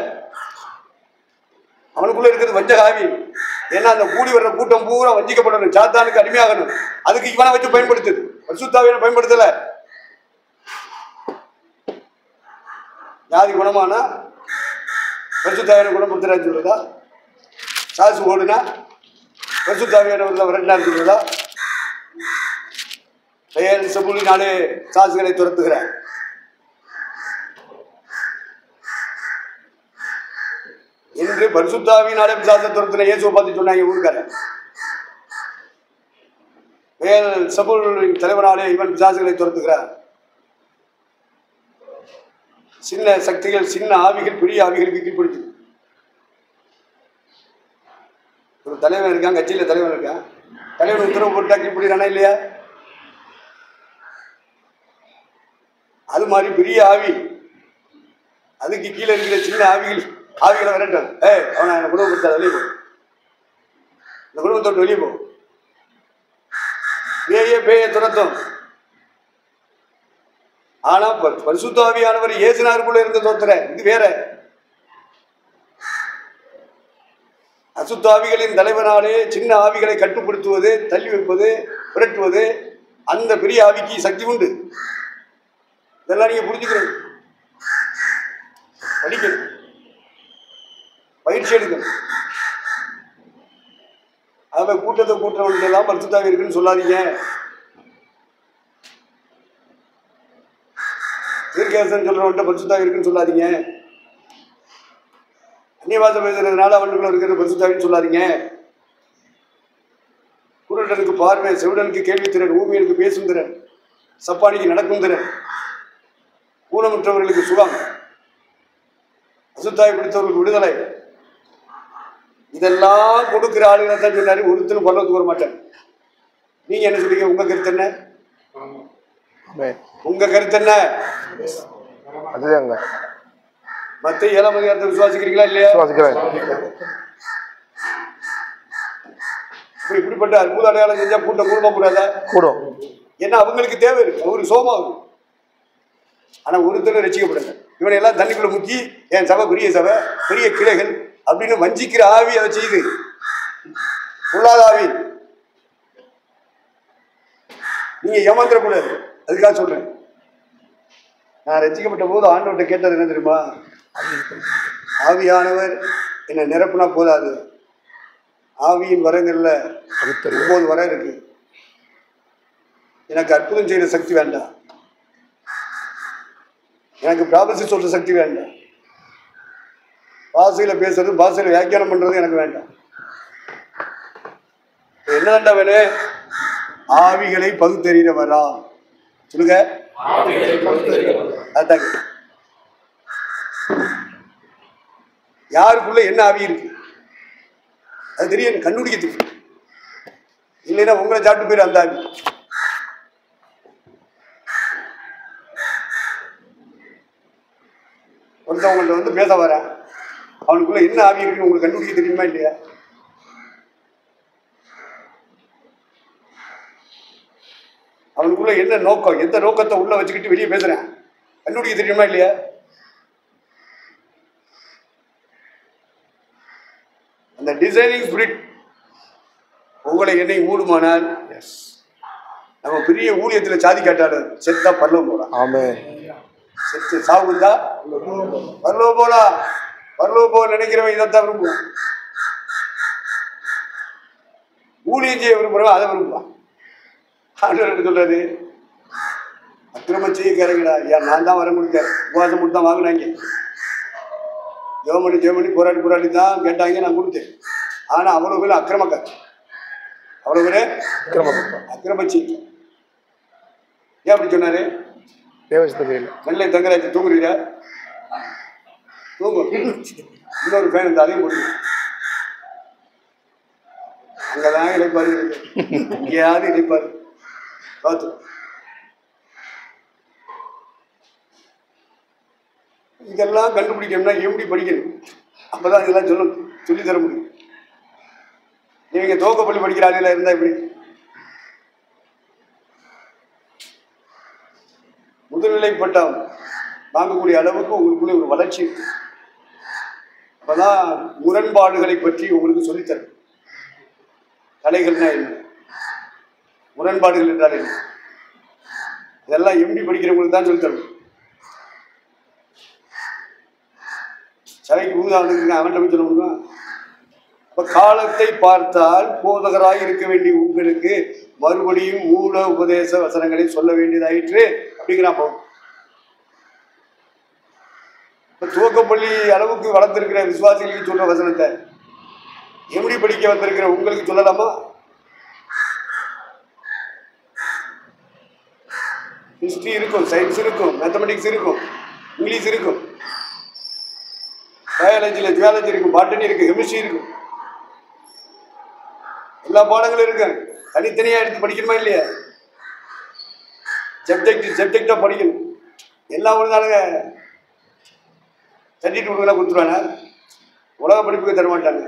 அவனுக்குள்ள இருக்கிறது வஞ்சகாவி. ஏன்னா அந்த கூடி வர்ற கூட்டம் பூரா வஞ்சிக்கப்படணும், சாத்தானுக்கு அடிமையாகணும். அதுக்கு இவனை வச்சு பயன்படுத்துது, பரிசுத்தாவியை பயன்படுத்தல. ஜாதி குணமானா பரிசுத்தாவியை குணப்படுத்துறான்னு சொல்றதா? சாசு ஓடுனா பரிசுத்தாவியானவர்களை விரட்டினான்னு சொல்றதா? பெயர் செபுலினாலே சாசுகளை துரத்துகிறார். என்று பரிசுத்தாவினாலே பிசாசை துரத்தின இயேசுவை பார்த்து சொன்னாங்க ஊருக்காரன். பெயர் செபுலின் தலைவனாலே இவன் பிசாசுகளை துரத்துகிறார். சின்ன சக்திகள், சின்ன ஆவிகள் பெரிய ஆவிகளுக்கு கீழ்ப்படுத்து. ஒரு தலைவன் இருக்கான், கட்சியில தலைவன் இருக்கான், தலைவன் உத்தரவு போட்டா கீழ்ப்படுறானா இல்லையா? அது மாதிரி பெரிய ஆவி, அதுக்கு கீழே இருக்கிற சின்ன ஆவிகளை விரட்டும். அவனை குடும்பத்தை வெளியே போ, இந்த குடும்பத்தோடு வெளியே போ. பேய துரத்தும். ஆனா பரிசுத்த ஆவியானவர் இயேசுநாதருக்குள்ள இருந்த தோத்துற இது வேற. அசுத்த ஆவிகளின் தலைவனாலே சின்ன ஆவிகளை கட்டுப்படுத்துவது, தள்ளி வைப்பது, விரட்டுவது, அந்த பெரிய ஆவிக்கு சக்தி உண்டு. இதெல்லாம் நீங்க புரிஞ்சுக்கணும், படிக்கணும், பயிற்சி எடுக்கணும். அவன் கூட்டத்தை கூட்டுறவங்க எல்லாம் பரிசுத்தாவி இருக்குன்னு சொல்லாதீங்க. தீர்க்கதரிசனம் சொல்றவன்ட்ட பரிசுத்தாவி இருக்குன்னு சொல்லாதீங்க. அந்நியவாசம் பேசுறதுனால அவனுக்குள்ள இருக்கிற பரிசுத்தாவின்னு சொல்லாதீங்க. குருடனுக்கு பார்வை, செவிடனுக்கு கேள்வி திறன், ஊமையனுக்கு பேசும் திறன், சப்பானிக்கு நடக்கும் திறன், ஊனமுற்றவர்களுக்கு சுகம், அசுத்தாய் பிடித்தவர்களுக்கு விடுதலை, இதெல்லாம் கொடுக்குற ஆளுகளை தான் சொன்னாரு. ஒருத்தரும் பரலோகத்துக்கு வர மாட்டாங்க. நீங்க என்ன சொல்றீங்க? உங்க கருத்து என்ன? உங்க கருத்து என்ன? அதுதாங்க. மத்திய 7ஆம் அதிகாரத்தை விசுவாசிக்கிறீங்களா இல்லையா? இப்படிப்பட்ட அற்புத அடையாளம் செஞ்சா கூட்டம் கூடமா கூடாதா? கூடும். ஏன்னா அவங்களுக்கு தேவை இருக்கு, அவருக்கு சோமாகும். ஆனா ஒருத்தர் ரசிக்கப்படல. இவனை எல்லாம் தண்ணிக்குள்ள முக்கி என் சபை பெரிய சபை பெரிய கிளைகள் அப்படின்னு வஞ்சிக்கிற ஆவி அதை செய்யுது. பொல்லாத ஆவி. நீங்க ஏமாந்துடக்கூடாது. அதுக்காக சொல்றேன். நான் ரசிக்கப்பட்ட போது ஆண்டவர்கிட்ட கேட்டது என்ன தெரியுமா? ஆவியானவர் என்னை நிரப்புனா போதாது, ஆவியின் வரங்கள்ல 9 வரம் இருக்கு. எனக்கு அற்புதம் செய்யற சக்தி வேண்டாம், எனக்கு ப்ராபசி சொல்ற சக்தி வேண்டாம், பாசையில பேசுறது பாசையில வியாக்கியானம் பண்றது எனக்கு வேண்டாம். என்ன வேண்டாம்? வேணு ஆவிகளை பகுத்தறிகிறவரா சொல்லுங்க. அதாங்க யாருக்குள்ள என்ன ஆவி இருக்கு அது தெரியும், கண்டுபிடிக்க தெரியும். இல்லைன்னா உங்களை சாப்பிட்டு போயிரு அந்த ஆவி. ஒருத்தவங்கள்ட்ட வந்து பேச வர, அவனுக்குள்ள என்ன ஆவி இருக்குன்னு உங்களுக்கு கண்டுபிடிக்க தெரியுமா இல்லையா? அவனுக்குள்ள என்ன நோக்கம், எந்த நோக்கத்தை உள்ள வச்சுக்கிட்டு வெளியே பேசுறேன் கண்டுபிடிக்க தெரியுமா இல்லையா? அந்த டிசைனிங் ஸ்பிரிட் உங்களை என்னை மூடுமானால் நம்ம பெரிய ஊழியத்தில் சாதி காட்டாளர் செத்தா பரலோகம் போலாம். ஆமென். செத்து சாவுந்தா பரலோகம் போலாம். பரலோகம் போக நினைக்கிறவன் இதைத்தான் விரும்புவான். ஊழியம் செய்ய விரும்புறவன் அதை விரும்புவான். ஆண்டவர் சொல்றாரு, அக்கிரம செய்யக்காரங்களா, ஐயா நான் தான் வரம் கொடுத்தேன், உபவாசம் கொடுத்து தான் வாங்கினாங்க, ஜெவமணி போராடி தான் கேட்டாங்க, நான் கொடுத்தேன். ஆனா அவ்வளவு பேர் அக்கிரமக்கார, அவ்வளவு பேரு அக்கிரமச்சி. ஏன் அப்படி சொன்னாரு? வெள்ளை தங்கராட்சி தூங்குறீங்க, தூங்கும். இன்னொரு ஃபேன் இந்த அதையும் போட்டு அங்கதான் இழைப்பாரு, இங்கேயாவது இழைப்பாரு. பார்த்து இதெல்லாம் கண்டுபிடிக்கணும்னா எப்படி படிக்கணும்? அப்பதான் இதெல்லாம் சொல்லி தர முடியும். நீங்க துவக்கப்பள்ளி படிக்கிற ஆளுகளா இருந்தா எப்படி? முதுநிலை பட்டம் வாங்கக்கூடிய அளவுக்கு உங்களுக்குள்ளே ஒரு வளர்ச்சி இருக்கு. அப்பதான் முரண்பாடுகளை பற்றி உங்களுக்கு சொல்லித்தரும். கலைகள்னா என்ன, முரண்பாடுகள் என்றால் என்ன, இதெல்லாம் எம்பி படிக்கிறவங்களுக்கு தான் சொல்லித்தரும். சபைக்கு ஊதாண்டுங்க அவன்கிட்ட போய் சொல்ல முடியுமா? அப்ப காலத்தை பார்த்தால் போதகராய் இருக்க வேண்டிய உங்களுக்கு மறுபடியும் மூல உபதேச வசனங்களை சொல்ல வேண்டியதாயிற்று அப்படிங்கிறான். இப்ப துவக்கப்பள்ளி அளவுக்கு வளர்ந்திருக்கிற விசுவாசிகளுக்கு சொல்ற வசனத்தை எப்படி படிக்க வந்திருக்கிற உங்களுக்கு சொல்லலாமா? ஹிஸ்டரி இருக்கும், சயின்ஸ் இருக்கும், மேத்தமெட்டிக்ஸ் இருக்கும், இங்கிலீஷ் இருக்கும், பயாலஜியில ஜுவாலஜி இருக்கும், பாட்டனி இருக்கு, கெமிஸ்ட்ரி இருக்கும், எல்லா பாடங்களும் இருக்கு. தனித்தனியா எடுத்து படிக்கணுமா இல்லையா? சப்ஜெக்டா படிக்கணும். எல்லாம் ஒழுங்கானுங்க சர்டிஃபிகேட் கொடுக்கலாம் கொடுத்துருவாங்க, உலக படிப்புக்கு தர மாட்டாங்க.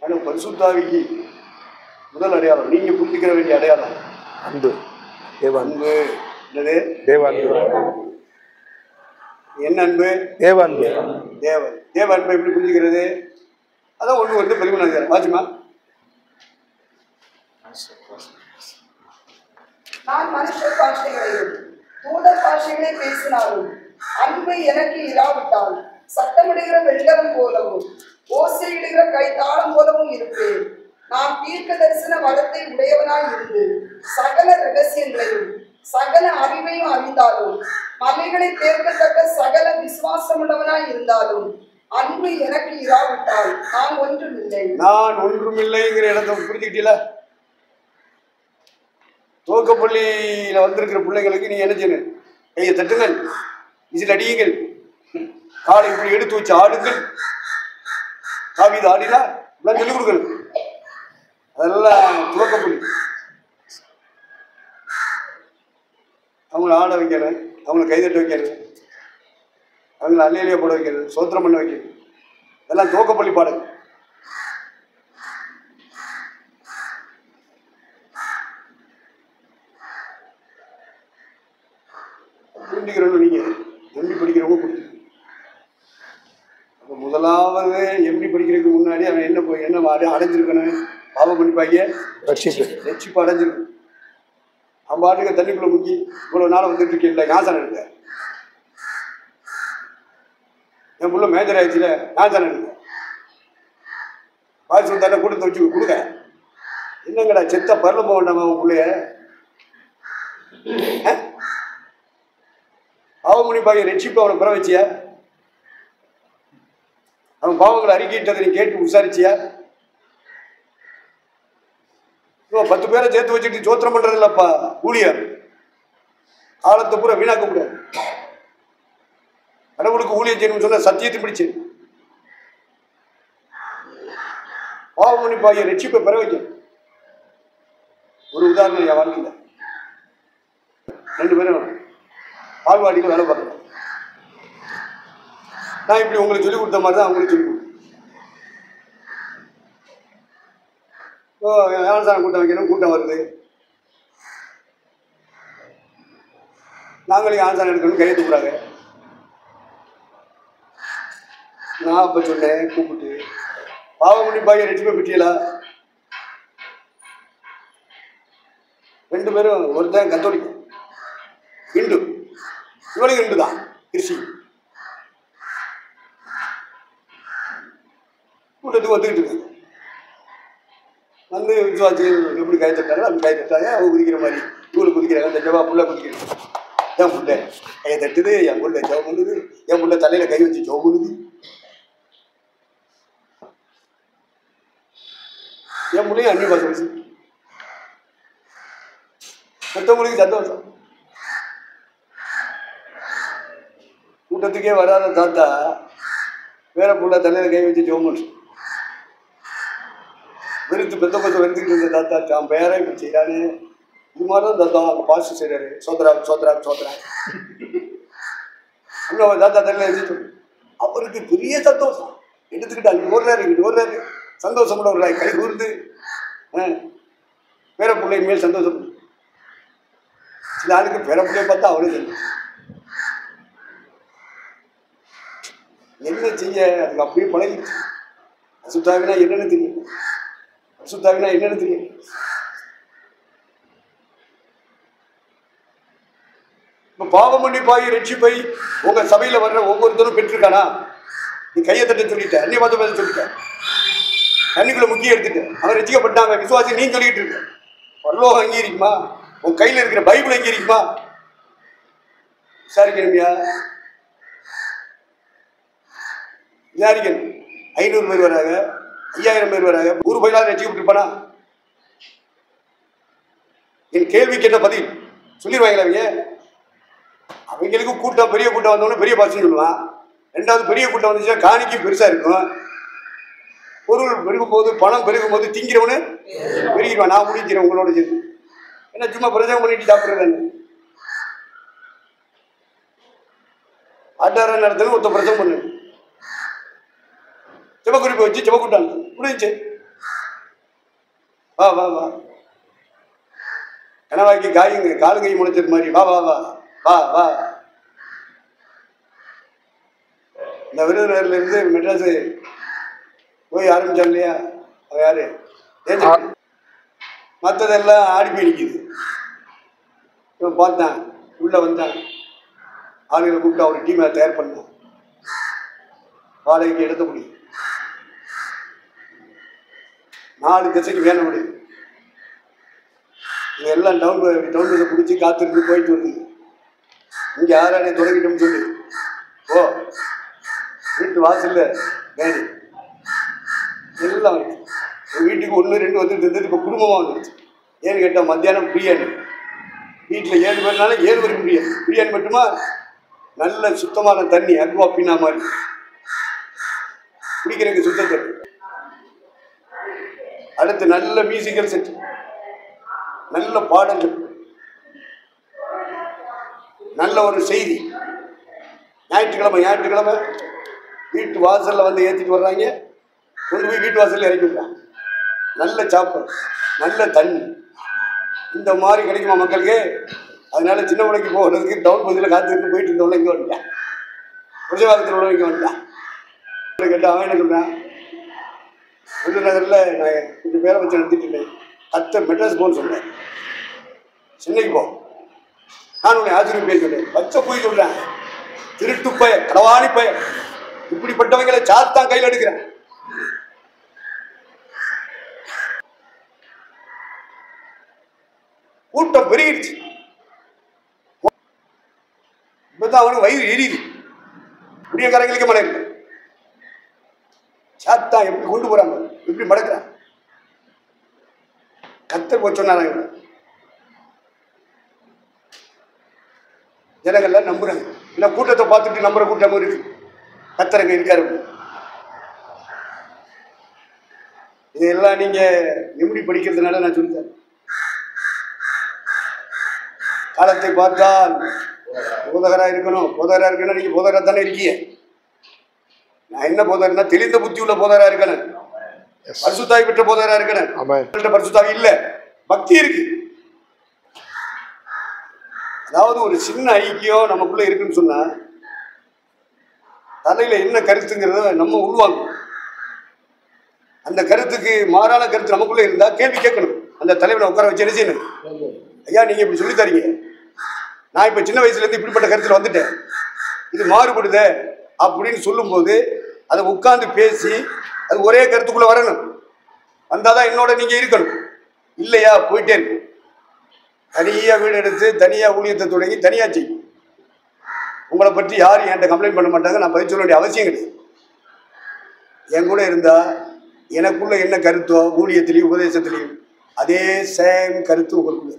ஆனால் பரிசுத்தாவிக்கு முதல் அடையாளம், நீங்க புரிஞ்சுக்கிற வேண்டிய அடையாளம் அன்பு. அன்பு என்னது? என்ன அன்பு? தேவ அன்பு. தேவ அன்பை எப்படி புரிஞ்சுக்கிறது? அதான் 1:13 வாசிமா. நான் மனுஷ பாஷைகளையும் தூத பாஷைகளை பேசினாலும் அன்பு எனக்கு இராவிட்டால் சத்தமிடுகிற வெள்ளம் போலவும் ஓசையிடுகிற கைத்தாளம் போலவும் இருப்பேன். நான் தீர்க்க தரிசன வளத்தை உடையவனாய் இருந்து சகல ரகசியங்களையும் சகல அறிவையும் அறிந்தாலும் மலைகளை தேர்க்கத்தக்க சகல விசுவாசம் உள்ளவனாய் இருந்தாலும் அன்பு எனக்கு இராவிட்டால் நான் ஒன்றுமில்லை. நான் ஒன்றுமில்லைங்கிற இடத்த புரிஞ்சுக்கிட்டீங்களா? துவக்கப்பள்ளியில வந்திருக்கிற பிள்ளைங்களுக்கு நீ என்ன செய்யணும்? கையை தட்டுங்கள், இதில் அடியுங்கள், காலை இப்படி எடுத்து வச்சு ஆடுங்கள், காவித ஆடினா எல்லாம் சொல்லிக் கொடுக்கணும். அதெல்லாம் துவக்கப்பள்ளி. அவங்கள ஆட வைக்கணும், அவங்கள கைதட்ட வைக்கணும், அவங்கள அல்லையிலேயே போட வைக்கணும், சோத்திரம் பண்ண வைக்கணும். இதெல்லாம் துவக்கப்பள்ளி பாடல். புரிஞ்சுக்கிறவங்க நீங்க எம்பி படிக்கிறவங்க புரிஞ்சுக்கணும். அப்போ முதலாவது எம்பி படிக்கிறதுக்கு முன்னாடி அவன் என்ன அடைஞ்சிருக்கணும்? பாவ மன்னிப்பாகிய ரட்சிப்பு அடைஞ்சிருக்கணும். அவன் பாட்டுக்கு தண்ணிக்குள்ள முக்கி இவ்வளவு நாள் வந்துட்டு இருக்கேன் ஞாசனம் எடுக்க. என் புள்ள மேஜர் ஆயிடுச்சுல ஞாசனம் எடுக்க. வாரிசு தண்ணை கொடுத்து வச்சு கொடுக்க. என்னங்கடா செத்த பரல போக வேண்டாமா அவன் பிள்ளைய? பாவ மன்னிப்பாகிய ரட்சிப்பு அவனை பெற வச்சியா? அவன் பாவங்களை அறிக்கையிட்டதை நீ கேட்டு விசாரிச்சியா? 10 பேரை சேர்த்து வச்சுட்டு சோத்திரம் பண்றது இல்லப்பா ஊழியர். காலத்தை பூரா வீணாக்க கூடாது. கடவுளுக்கு ஊழியர் செய்யணும்னு சொன்ன சத்தியத்தை பிடிச்சு பாவ மன்னிப்பாகிய ரட்சிப்பை பெற வைக்க. ஒரு உதாரணம் என் வாழ்க்கையில் 2 பேரும் பால்வாடியில் வேலை பார்க்குறேன். நான் இப்படி உங்களுக்கு சொல்லிக் கொடுத்த மாதிரி தான் அவங்களுக்கு சொல்லிக் கொடுத்தேன். விவசாயம் கூட்டம் வைக்கணும், கூட்டம் வருது. நாங்களும் ஆசாரம் எடுக்கணும், கையெழுத்து போறாங்க. நான் அப்ப சொன்னேன் கூப்பிட்டு, பாவ மன்னிப்பாகிய ரட்சிப்பை பெற்றீங்களா? 2 பேரும் ஒருத்தன் கத்தோலிக்க இந்து, இவனுக்கு இந்து தான் கிறிஸ்டி. கூட்டத்துக்கு வந்துக்கிட்டு இருக்காங்க. வந்து விசுவாசிகள் எப்படி கை தட்டாங்க அப்படி கை தட்டாங்க. அவங்க குதிக்கிற மாதிரி இவங்களை குதிக்கிறாங்க. அந்த ஜவா புள்ள குதிக்கிறாங்க. என் புள்ள கையை தட்டுது, என் புள்ள ஜவம் பண்ணுது, என் புள்ள தலையில கை வச்சு ஜவம் பண்ணுது. என் பிள்ளையும் அந்நிய பாசம் வச்சு மற்றவங்களுக்கு சந்தோஷம். கூட்டத்துக்கே வராத தாத்தா வேற புள்ள தலையில கை வச்சு ஜவம் பண்ணு. வெறுத்து பெத்த வெறுத்துக்கிட்டு இருந்த தாத்தா தான் பேரை இப்படி செய்யறாரு. இது மாதிரிதான் தாத்தா அவங்க பாஸ்ட் செய்யறாரு. சோத்ராம் சோத்ராம் சோத்ராம் இன்னும் தாத்தா தலையில எழுதிட்டு அவருக்கு பெரிய சந்தோஷம். எடுத்துக்கிட்டு அங்கே ஓடுறாரு, இங்கிட்டு ஓடுறாரு. சந்தோஷம் கூட ஒரு கை கூர்ந்து பேர பிள்ளை மேல் சந்தோஷம். சில ஆளுக்கு பேர பிள்ளைய பார்த்தா அவரு என்ன செய்ய அதுக்கு அப்படியே பழகிடுச்சு. அசுத்தாவினா என்னன்னு தெரியும், அசுத்தாவினா என்னன்னு தெரியும். இப்ப பாவ மன்னிப்பாகிய ரட்சிப்பை உங்க சபையில வர்ற ஒவ்வொருத்தரும் பெற்றிருக்கானா? நீ கையை தட்ட சொல்லிட்ட, அந்நிய பார்த்து பேச சொல்லிட்ட, தண்ணிக்குள்ள முக்கிய எடுத்துட்டு அவன் ரசிக்கப்பட்டாங்க விசுவாசி நீ சொல்லிட்டு இருக்க. பரலோகம் அங்கீகரிக்குமா? உன் கையில இருக்கிற பைபிள் அங்கீகரிக்குமா? விசாரிக்கணுமியா? விசாரிக்கணும். 500 பேர் வராங்க, 5000 பேர் வராங்க, 100 பையனாவது ரசிக்கப்பட்டிருப்பானா? என் கேள்விக்கு என்ன பதில் சொல்லிடுவாங்களா அவங்க? அவங்களுக்கு கூட்டம் பெரிய கூட்டம் வந்தோடனே பெரிய பாசம் சொல்லுவான். 2வது பெரிய கூட்டம் வந்துச்சுன்னா காணிக்கு பெருசா இருக்கும். பொருள் பெருகும் போது, பணம் பெருகும் போது திங்கிறவனு பெருகிடுவான். நான் முடிக்கிறேன் உங்களோட சேர்த்து. என்ன சும்மா பிரசவம் பண்ணிட்டு சாப்பிடுறேன். ஆட்டார நேரத்தில் ஒருத்த பிரசவம் பண்ணு, செவக்குறிப்பை வச்சு செவக்கூட்டான் முடிஞ்சு வா வா வா கனவாக்கி காயுங்க காலு கை முளைச்சது மாதிரி வா வா வா வா வா. இந்த விருதுநகர்ல இருந்து மெட்ராஸ் போய் ஆரம்பிச்சான் இல்லையா, அவ யாரு மற்றதெல்லாம் ஆடி போய் நிற்கிது. இவன் பார்த்தான், உள்ள வந்தான், ஆளுகளை கூப்பிட்டு அவர் டீமை தயார் பண்ணான். வாடகைக்கு எடுத்த முடியும், 4 திசைக்கு வேணும் முடியும். இதெல்லாம் டவுன் பிடிச்சி காத்திருந்து போயிட்டு வருது. இங்கே யாரானே தொடங்கிட்டோம்னு சொல்லி ஓ வீட்டு வாசல்ல வேலை எல்லாம் வந்துச்சு. வீட்டுக்கு 1 2 வந்துட்டு இருந்தது, இப்போ குடும்பமாக வந்துருச்சு. ஏன்னு கேட்டால் மத்தியானம் பிரியாணி, வீட்டில் 7 பேர்னால 7 பேருக்கு பிரியாணி. பிரியாணி மட்டுமா, நல்ல சுத்தமான தண்ணி, அக்வா பீனா மாதிரி குடிக்கிறதுக்கு சுத்த தண்ணி. அடுத்து நல்ல மியூசிக்கல் செட், நல்ல பாடல்கள், நல்ல ஒரு செய்தி. ஞாயிற்றுக்கிழமை வீட்டு வாசலில் வந்து ஏற்றிட்டு வர்றாங்க, கொண்டு போய் வீட்டு வாசலில் இறக்கி விடுறாங்க. நல்ல சாப்பாடு, நல்ல தண்ணி, இந்த மாதிரி கிடைக்குமா மக்களுக்கு? அதனால சின்ன உடைக்கு போகிறதுக்கு டவுன் பகுதியில் காத்துக்கிட்டு போயிட்டு இருந்தவங்க இங்கே வந்துட்டான். புரட்சிவாதத்தில் உள்ளவங்க இங்கே வந்துட்டான். கேட்டால் அவன் என்ன சொல்கிறான், விருதுநகரில் நான் கொஞ்சம் பேரை வச்சு நடத்திட்டு இருந்தேன், மெட்ராஸ் போன்னு சொன்னேன், சென்னைக்கு போ, நான் உன்னை ஆசிரியர் பேர் சொன்னேன். பச்சை போய் சொல்கிறேன், திருட்டு பய, களவாணி பய, இப்படிப்பட்டவங்களை சாத்தான் கையில் எடுக்கிறேன். கூட்டம் பெருகிடுச்சு. இப்பதான் அவனுக்கு வயிறு எரியுது. குடியக்காரங்களுக்கு மழை இல்லை. சாத்தா எப்படி கொண்டு போறாங்க, எப்படி மடக்கிறான். கத்தர் போய் சொன்னாங்க, ஜனங்கள்லாம் நம்புறாங்க. இல்லை கூட்டத்தை பார்த்துட்டு நம்புற கூட்டம் இருக்கு. கத்தரங்க இருக்காரு. இதெல்லாம் நீங்க எப்படி படிக்கிறதுனால நான் சொல்லித்தரேன். காலத்தை பார்த்தால் போதகராக இருக்கணும். போதகராக இருக்கணும். நீங்க போதகராக தானே இருக்கீங்க. நான் என்ன போதகர்னா, தெளிந்த புத்தி உள்ள போதகராக இருக்கணும், பரிசுத்தாவி பெற்ற போதகராக இருக்கணும். பரிசுத்தாவி இல்ல, பக்தி இருக்கு. அதாவது ஒரு சின்ன ஐக்கியம் நமக்குள்ள இருக்குன்னு சொன்னா, தலையில என்ன கருத்துங்கிறத நம்ம உள்வாங்கணும். அந்த கருத்துக்கு மாறான கருத்து நமக்குள்ள இருந்தா கேள்வி கேட்கணும். அந்த தலைவனை உட்கார வச்சு என்ன செய்யணும், ஐயா நீங்க இப்படி சொல்லி தரீங்க, நான் இப்ப சின்ன வயசுல இருந்து இப்படிப்பட்ட கருத்துல வந்துட்டேன், இது மாறுபடுத அப்படின்னு சொல்லும் போது அதை உட்கார்ந்து பேசி அது ஒரே கருத்துக்குள்ள வரணும். வந்தாதான் என்னோட நீங்க இருக்கணும். இல்லையா போயிட்டே இருக்கு. தனியா வீடு எடுத்து தனியா ஊழியத்தை தொடங்கி தனியா செய்யும். உங்களை பற்றி யாரும் என்கிட்ட கம்ப்ளைண்ட் பண்ண மாட்டாங்க. நான் பதில் சொல்ல வேண்டிய அவசியம் கிடையாது. என் கூட இருந்தா எனக்குள்ள என்ன கருத்தோ ஊழியத்திலையும் உபதேசத்திலையும் அதே சேம் கருத்து உங்களுக்கு.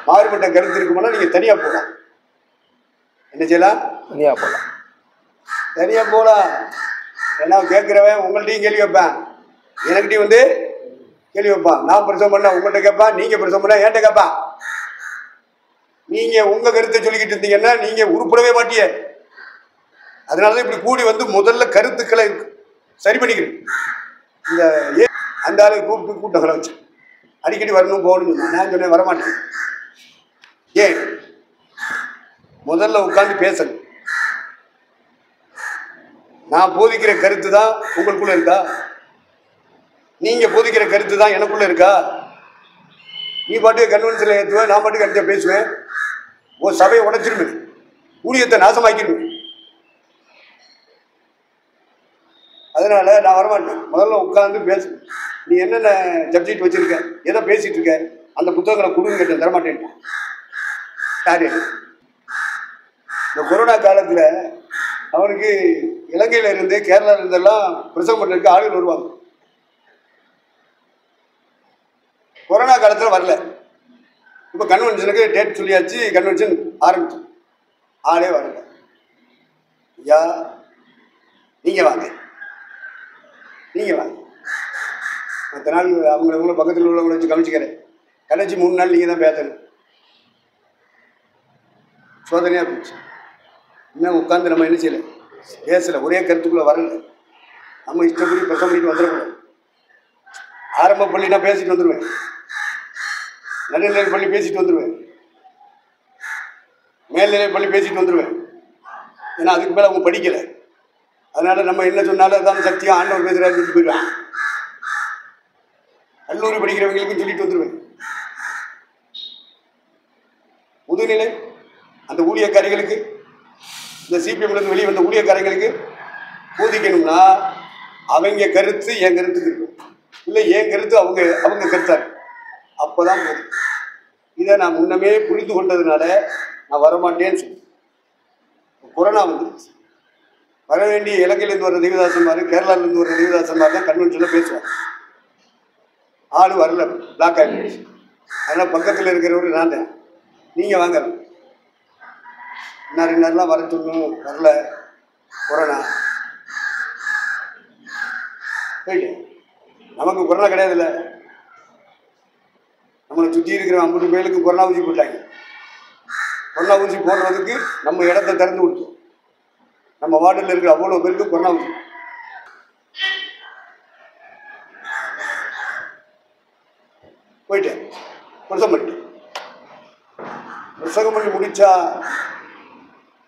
மாறுபட்ட கருத்து இருக்கும்போது நீங்க தனியா போகலாம். என்ன செய்யலாம்? தனியா போகலாம். ஏன்னா கேட்கிறவன் உங்கள்கிட்டையும் கேள்வி வைப்பேன், எனக்கிட்டையும் வந்து கேள்வி வைப்பான். நான் பிரசவம் பண்ண உங்கள்கிட்ட கேட்பான், நீங்க பிரசவம் பண்ண என்கிட்ட கேட்பான். நீங்க உங்க கருத்தை சொல்லிக்கிட்டு இருந்தீங்கன்னா நீங்க உருப்படவே மாட்டிய. அதனாலதான் இப்படி கூடி வந்து முதல்ல கருத்துக்களை சரி பண்ணிக்கிறேன். இந்த அந்த ஆளு கூப்பிட்டு கூட்டங்களை வச்சு அடிக்கடி வரணும் போகணும். நான் சொன்னேன் வரமாட்டேன். ஏன்? முதல்ல உட்கார்ந்து பேசணும். நான் போதிக்கிற கருத்து தான் உங்களுக்குள்ள இருக்கா? நீங்க போதிக்கிற கருத்து தான் எனக்குள்ள இருக்கா? நீ பாட்டுக்கு கன்வென்ஷன்ல ஏற்றுவேன், நான் பாட்டுக்கு அடுத்த பேசுவேன். உன் சபையை உடைச்சிருவேன், ஊழியத்தை நாசமாக்கிடுவேன். அதனால நான் வரமாட்டேன். முதல்ல உட்கார்ந்து பேசு. நீ என்னென்ன சப்ஜெக்ட் வச்சிருக்க, எதை பேசிட்டு இருக்க, அந்த புத்தகங்களை கொடுங்க கேட்டேன், தரமாட்டேன். யாரு? இந்த கொரோனா காலத்துல அவனுக்கு இலங்கையில இருந்து கேரளால இருந்தெல்லாம் பிரசவம் பண்றதுக்கு ஆளுகள் வருவாங்க. கொரோனா காலத்துல வரல. இப்ப கன்வென்ஷனுக்கு டேட் சொல்லியாச்சு, கன்வென்ஷன் ஆரம்பிச்சு, ஆளே வரல. ஐயா நீங்க வாங்க, நீங்க வாங்க. மற்ற நாள் அவங்கள பக்கத்தில் உள்ளவங்களை வச்சு கவனிச்சுக்கிறேன். கடைசி 3 நாள் நீங்க தான் பேசணும். சோதனையா போச்சு. இன்னும் உட்காந்து நம்ம என்ன செய்யல, பேசல, ஒரே கருத்துக்குள்ள வரல. நம்ம இஷ்டப்படி பிரசவம் பண்ணிட்டு வந்துடக்கூடாது. ஆரம்ப பள்ளி நான் பேசிட்டு வந்துடுவேன், நடுநிலை பள்ளி பேசிட்டு வந்துடுவேன், மேல்நிலை பள்ளி பேசிட்டு வந்துடுவேன். ஏன்னா அதுக்கு மேலே அவங்க படிக்கலை. அதனால நம்ம என்ன சொன்னாலும் அதான் சத்தியம், ஆண்டவர் பேசுகிறாரு சொல்லிட்டு போயிடுவேன். கல்லூரி படிக்கிறவங்களுக்கும் சொல்லிட்டு வந்துடுவேன். முதுநிலை அந்த ஊழியக்காரிகளுக்கு, இந்த சிபிஎம்லேருந்து வெளியே வந்த ஊழியக்காரங்களுக்கு போதிக்கணும்னா அவங்க கருத்து என் கருத்துக்கு இருக்கும், இல்லை என் கருத்து அவங்க கருத்தாரு. அப்போதான் போதும். இதை நான் முன்னமே புரிந்து கொண்டதுனால நான் வரமாட்டேன்னு சொல்லி கொரோனா வந்துருச்சு. வர வேண்டிய இலங்கையிலேருந்து வர தேவதாசன்மார், கேரளாவிலேருந்து வர தேவதாசன்மார் தான் கன்வென்ஷனில் பேசுவாங்க. ஆள் வரல, பிளாக் ஆகிடுச்சு. அதனால் பக்கத்தில் இருக்கிறவரு நான் தான், நீங்கள் வாங்க இன்னாரெல்லாம் வர சொல்லணும், வரல, கொரோனா போயிட்டு. நமக்கு கொரோனா கிடையாதுல்ல, நம்மளை சுற்றி இருக்கிற 50 பேருக்கு கொரோனா ஊசி போட்டாங்க. கொரோனா ஊசி போடுறதுக்கு நம்ம இடத்த திறந்து விட்டோம். நம்ம வார்டில் இருக்கிற அவ்வளோ பேருக்கு கொரோனா ஊசி போயிட்டேன். பிரசவம் பண்ணி முடிச்சா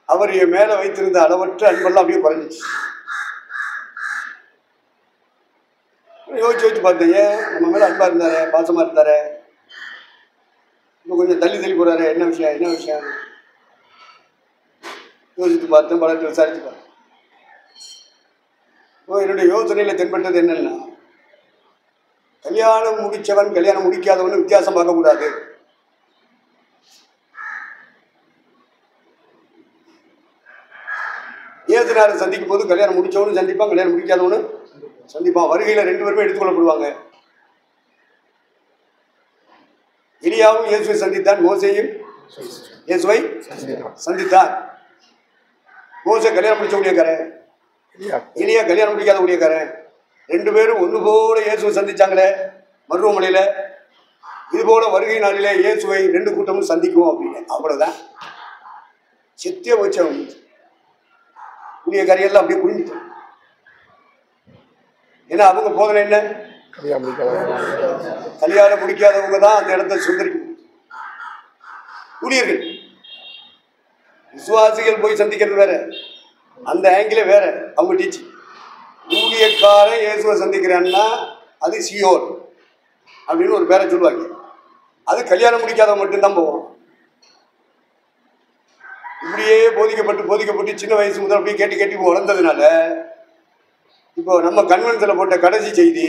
அவர் என் மேலே வைத்திருந்த அளவற்ற அன்பெல்லாம் அப்படியே குறைஞ்சிச்சு. யோசிச்சு பார்த்தேன், ஏன் நம்ம மேலே அன்பாக இருந்தாரு, பாசமாக இருந்தாரு, இப்போ கொஞ்சம் தள்ளி போகிறாரு, என்ன விஷயம் யோசித்து பார்த்தேன், பலர்கிட்ட விசாரித்து பார்த்தேன். என்னுடைய யோசனையில் தென்பட்டது என்னன்னா, கல்யாணம் முடித்தவன் கல்யாணம் முடிக்காதவன் வித்தியாசம் பார்க்கக்கூடாது. ஏசுநாரை சந்திக்கும் போது கல்யாணம் முடிச்சவனும் சந்திப்பான், கல்யாணம் முடிக்காதவனும் சந்திப்பான். வருகையில் 2 பேருமே எடுத்துக்கொள்ளப்படுவாங்க. எலியாவும் இயேசுவை சந்தித்தான், மோசேயும் இயேசுவை சந்தித்தான். மோசே கல்யாணம் முடிச்ச ஊழியக்காரன், எலியா கல்யாணம் முடிக்காத ஊழியக்காரன். 2 பேரும் ஒன்று போல இயேசுவை சந்திச்சாங்களே மருவமலையில். இது போல வருகை நாளிலே இயேசுவை 2 கூட்டமும் சந்திக்கும் அப்படின்னு. அவ்வளோதான், செத்தே போச்சு. அவங்க ஊழியக்காரியெல்லாம் அப்படியே குடிஞ்சிட்டாங்க. ஏன்னா அவங்க போதனை என்ன, கல்யாணம் முடிக்காதவங்க தான் அந்த இடத்த சுந்தரிக்கும். ஊழியர்கள், விசுவாசிகள் போய் சந்திக்கிறது வேற, அந்த ஆங்கிலே வேற. அவங்க டீச்சிங், ஊழியக்காரன் இயேசுவை சந்திக்கிறான்னா அது சியோர் அப்படின்னு ஒரு பேரை சொல்லுவாங்க. அது கல்யாணம் முடிக்காதவங்க மட்டும்தான் போவோம். இப்படியே போதிக்கப்பட்டு சின்ன வயசு முதல் அப்படியே கேட்டு வளர்ந்ததுனால இப்போ நம்ம கன்வென்ஷனில் போட்ட கடைசி செய்தி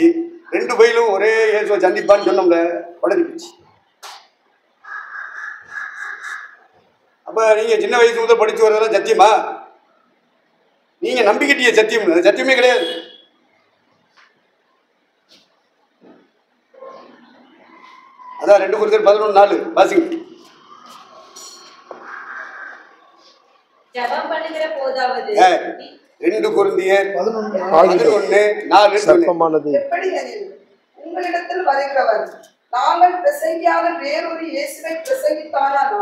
2 பையிலும் ஒரே இயேசுவை சந்திப்பான்னு சொன்னோம்ல, உடஞ்சி போச்சு. அப்போ நீங்கள் சின்ன வயசு முதல் படித்து வரதெல்லாம் சத்தியமா? நீங்கள் நம்பிக்கிட்டிய சத்தியம், சத்தியமே கிடையாது. அதான் 2 Corinthians 11:4 வாசிங்க. ஜெபம் பண்ணுகிற போதாவது 2 Corinthians 11:4 எப்படியெனில் உங்களிடத்தில் வருகிறவர் நாங்கள் பிரசங்கியாத வேறொரு இயேசுவை பிரசங்கித்தானால்,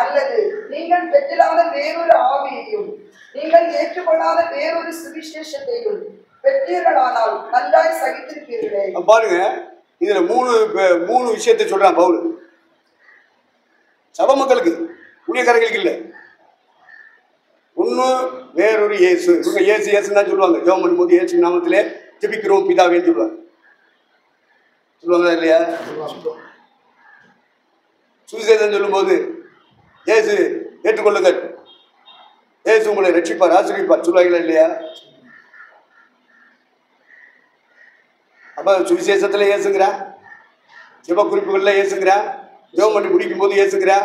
அல்லது நீங்கள் பெற்றிடாத வேறொரு ஆவியையும் நீங்கள் ஏற்றுக்கொள்ளாத வேறொரு சுவிசேஷத்தையும் பெற்றீர்களானால் நன்றாய் சகித்திருப்பீர்களே. பாருங்க, இதுல 3 விஷயத்தை சொல்றான் பவுல். சபை மக்களுக்கு, ஊழியக்காரர்களுக்கு இல்லை. ஒன்று வேறொரு இயேசு. இவங்க இயேசுன்னு தான் சொல்லுவாங்க. ஜெபம் பண்ணும்போது இயேசு நாமத்திலே ஜெபிக்கிறோம் பிதாவேன்னு சொல்லுவாங்க. சொல்லுவாங்களா இல்லையா? சுவிசேஷம் சொல்லும்போது இயேசு ஏற்றுக்கொள்ளுங்கள், இயேசு உங்களை ரட்சிப்பார், ஆசீர்வதிப்பார் சொல்லுவாங்களா இல்லையா? அப்ப சுவிசேஷத்துல இயேசுங்கிறா, ஜெப குறிப்புகள்ல இயேசுங்கிறா, ஜெபம் பண்ணி முடிக்கும் போது இயேசுங்கிறா,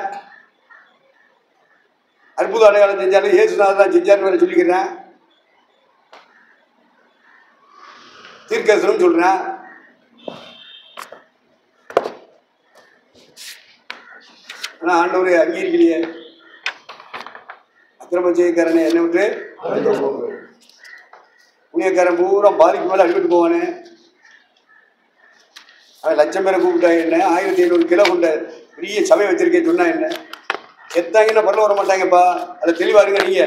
அற்புத அடையாளம் செஞ்சாலும் இயேசுநாதர் தான் செஞ்சாருன்னு வேற சொல்லிக்கிறேன். தீர்க்கதரிசனம் சொல்றேன். ஆனா ஆண்டவரை அங்கீகரிக்கலையே. அக்கிரம செய்யக்காரனே என்னை விட்டு புண்ணியக்காரன் பூரா பாதிக்கு மேலே அடிபட்டு போவானே. அவன் 1,00,000 பேரை கூப்பிட்டா என்ன, 1500 கிலோ கொண்ட பெரிய சபை வச்சிருக்கேன் சொன்னா என்ன, எத்தாங்கன்னா பரல வர மாட்டாங்கப்பா. அதை தெளிவா இருங்க நீங்க.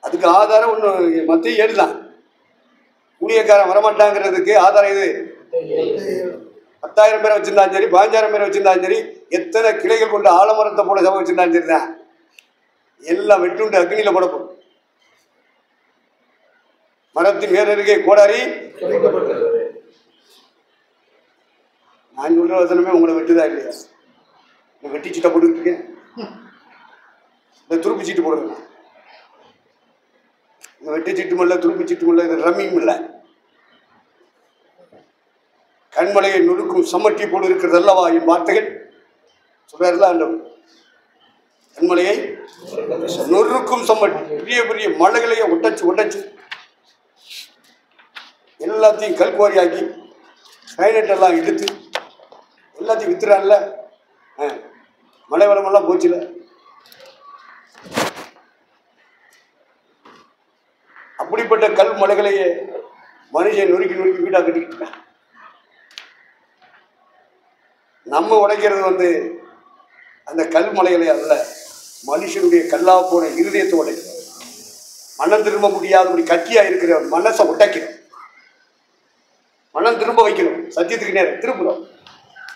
அதுக்கு ஆதாரம் ஒன்று மத்திய 7 தான். ஊழியக்காரன் வரமாட்டாங்கிறதுக்கு ஆதாரம் இது. 10,000 பேரை வச்சிருந்தாலும் சரி, 15,000 பேரை வச்சிருந்தாலும் சரி, எத்தனை கிளைகள் கொண்டு ஆலமரத்தை போல சபை வச்சிருந்தாலும் சரி தான், எல்லாம் வெட்டுண்டு அக்னியில போடப்படும். மரத்தின் வேறருகே கோடாரி. நான் சொல்ற வசனமே உங்களை வெட்டுதா இல்லையா? வெட்டி சீட்டை போட்டுருக்கேன், இந்த துருப்பு சீட்டு போடுறேன். இந்த வெட்டி சீட்டும் இல்லை, துருப்பு சீட்டும் இல்லை, இது ரம்மியும் இல்லை. கண்மலையை நொறுக்கும் சமட்டி போடு இருக்கிறது அல்லவா என் வார்த்தைகள் சொல்றாருல ஆண்டவர். கண்மலையை நொறுக்கும் சம்மட்டி. பெரிய பெரிய மலைகளையே உடைச்சு எல்லாத்தையும் கல்குவாரியாக்கி கைனட் எல்லாம் இழுத்து எல்லாத்தையும் வித்துறான்ல. மலை வளமெல்லாம் போச்சுல. அப்படிப்பட்ட கல் மலைகளையே மனுஷன் நொறுக்கி வீடா கட்டிக்கிட்டு இருக்கான். நம்ம உடைக்கிறது அந்த கல் மலைகளை அல்ல, மனுஷனுடைய கல்லா போன இருதயத்தை உடைக்கிறோம். மனம் திரும்ப முடியாதபடி கட்டியா இருக்கிற மனசை உடைக்கிறோம். மனம் திரும்ப வைக்கணும். சத்தியத்துக்கு நேரம் திருப்புறோம்.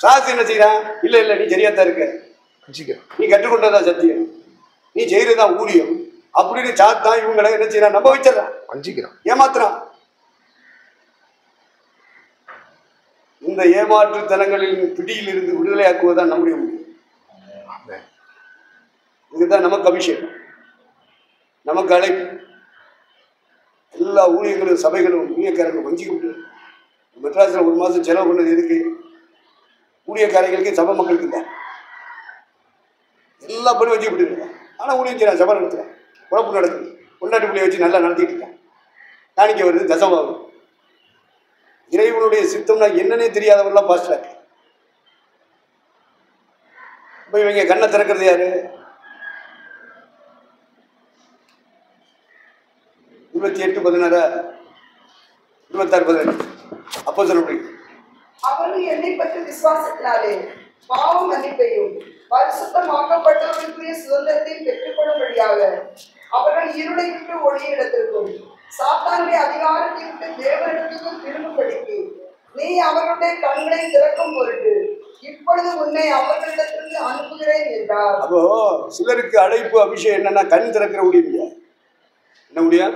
சாஸ்திரம் என்ன செய்யறான்? இல்ல நீ சரியாத்தான் இருக்க, நீ கற்றுக்கொண்டதா சத்தியம், நீ செய்யறதா ஊழியம் அப்படின்னு சாத்தான் இவங்களை என்ன செய்யறான்? நம்ப வச்சிடறான், ஏமாத்துறான். இந்த ஏமாற்றுத்தனங்களின் பிடியில் இருந்து விடுதலையாக்குவதுதான் நம்முடைய முடியும். இதுதான் நமக்கு அபிஷேகம், நமக்கு அழைப்பு. எல்லா ஊழியர்களும் சபைகளும் ஊழியக்காரர்கள் வஞ்சிக்கிட்டு மெட்ராஸில் 1 மாதம் செலவு பண்ணது எதுக்கு? ஊழியக்காரர்களுக்கு, சபை மக்களுக்கு இல்லை. எல்லா பேரும் வஞ்சிக்கிட்டு இருக்காங்க. ஆனால் ஊழியம் செய்யறான், சபை நடத்துறான், குழப்பம் நடக்குது, கொண்டாட்டு பிள்ளைய வச்சு நல்லா நடத்திட்டு இருக்கான். காணிக்க வருது, தசமாகும். இறைவனுடைய சித்தம்னா என்னன்னே தெரியாதவரெல்லாம் பாஸ்டாக்கு. இப்போ இவங்க கண்ணை திறக்கிறது யாரு? 28:16 26:18 அப்போ சொல்ல முடியும். அவர்கள் என்னை பற்றி விசுவாசத்தினாலே பாவம் மன்னிப்பையும் பரிசுத்தமாக்கப்பட்டவர்களுக்குரிய சுதந்திரத்தையும் பெற்றுக்கொள்ளும்படியாக அவர்கள் இருளை விட்டு ஒளிய இடத்திற்கும் சாத்தானுடைய அதிகாரத்தை விட்டு தேவனிடத்துக்கும் திரும்பும்படிக்கு நீ அவர்களுடைய கண்களை திறக்கும் பொருட்டு இப்பொழுது உன்னை அவர்களிடத்திற்கு அனுப்புகிறேன் என்றார். அப்போ சிலருக்கு அழைப்பு அபிஷேகம் என்னன்னா கண் திறக்கிற ஊழியம். என்ன ஊழியம்?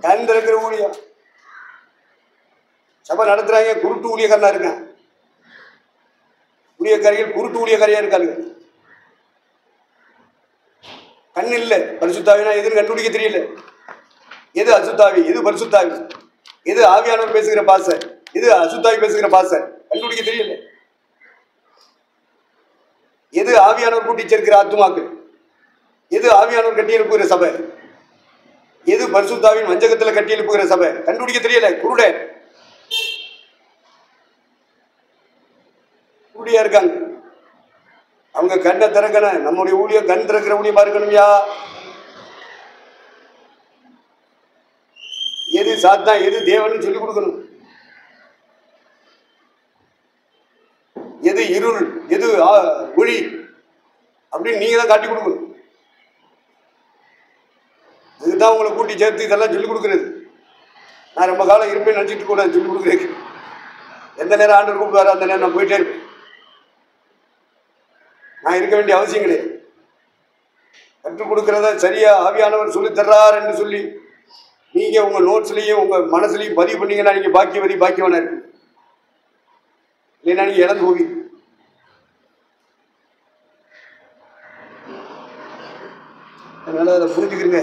கண் திறக்கிற ஊழியம். சபை நடத்துறாங்க, குருட்டு ஊழியக்காரனா இருக்கான். ஊழியக்காரிகள் குருட்டு ஊழியக்காரியா இருக்காங்க. கண் இல்லை. பரிசுத்தாவினா எதுன்னு கண்டுபிடிக்க தெரியல. எது அசுத்தாவி, எது பரிசுத்தாவி, எது ஆவியானவர் பேசுகிற பாச, எது அசுத்தாவி பேசுகிற பாச கண்டுபிடிக்க தெரியல. எது ஆவியானவர் கூட்டி சேர்க்கிற ஆத்துமாக்கள், எது ஆவியானவர் கட்டி எழுப்புகிற சபை, எது பரிசுத்தாவின் வஞ்சகத்துல கட்டி எழுப்புகிற சபை கண்டுபிடிக்க தெரியல. குருடியா இருக்காங்க. அவங்க கண்ணை திறக்கணும். நம்முடைய ஊழியம் கண் திறக்கிற ஊழியமா இருக்கணும்யா. எது சாத்தான் எது தேவன் சொல்லிக் கொடுக்கணும். எது இருள் எது ஒளி அப்படின்னு நீங்க தான் காட்டி கொடுக்கணும். இதுதான் உங்களை கூட்டி சேர்த்து இதெல்லாம் சொல்லிக் கொடுக்குறது. நான் ரொம்ப காலம் இருப்பேன் நினைச்சிட்டு கூட சொல்லிக் கொடுக்குறேன். எந்த நேரம் ஆண்டவர் கூப்பிடுவாரோ அந்த நேரம் நான் போயிட்டே இருப்பேன். நான் இருக்க வேண்டிய அவசியம் கிடையாது. கற்றுக் கொடுக்கிறத சரியா ஆவியானவர் சொல்லித் தர்றார் என்று சொல்லி நீங்க உங்க நோட்ஸ்லயும் உங்க மனசுலயும் பதிவு பண்ணீங்கன்னா நீங்க பாக்கியவனா இருக்கு. இல்லைன்னா நீங்க இழந்து போவீங்க. அதனால அதை புரிஞ்சுக்கிறீங்க.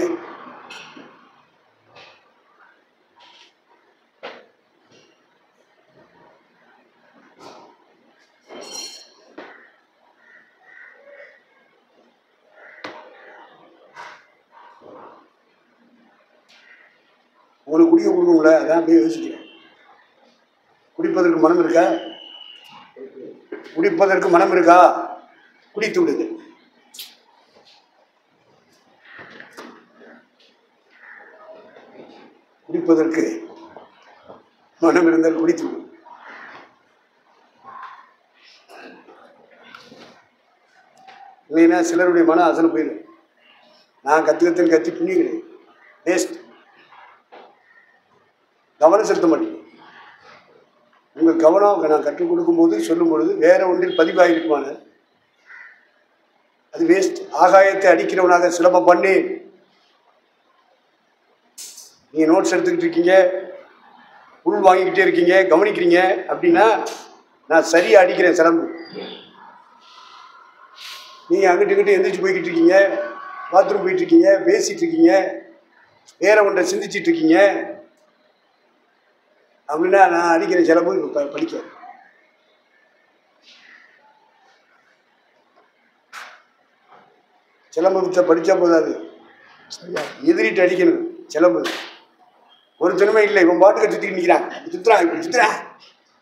உங்களுக்கு குடிக்க கொடுக்குங்கள, அதான் அப்படியே யோசிக்கிறேன். குடிப்பதற்கு மனம் இருக்கா? குடிப்பதற்கு மனம் இருக்கா? குடித்து விடுங்க. குடிப்பதற்கு மனம் இருந்தால் குடித்து விடும். இல்லைன்னா சிலருடைய மனம் அசல் போயிடும். நான் கத்தி புண்ணிக்கிறேன், வேஸ்ட். கவனம் செலுத்த மாட்டேங்க. உங்கள் கவனம் நான் கற்றுக் கொடுக்கும் போது சொல்லும் பொழுது வேற ஒன்றில் பதிவாயிருக்குமான அது வேஸ்ட். ஆகாயத்தை அடிக்கிறவனாக சிலம்பம் பண்ணி நீங்க நோட்ஸ் எடுத்துக்கிட்டு இருக்கீங்க, உள் வாங்கிக்கிட்டே இருக்கீங்க, கவனிக்கிறீங்க அப்படின்னா நான் சரியா அடிக்கிறேன் சிலம்பு. நீங்க அங்கிட்டு இங்கிட்டு எந்திரிச்சு போய்கிட்டு இருக்கீங்க, பாத்ரூம் போயிட்டு இருக்கீங்க, பேசிட்டு இருக்கீங்க, வேற ஒன்றை சிந்திச்சிட்டு இருக்கீங்க அப்படின்னா நான் அடிக்கிற சிலம்பு படிக்க. சிலம்பு வித்த படித்தா போதாது, எதிரிட்டு அடிக்கணும். சிலம்பு ஒரு தினமே இல்லை. இவன் பாட்டுக்கு சுற்றிட்டு நிற்கிறான், சுற்றுறான், இப்படி சுற்றுறான்,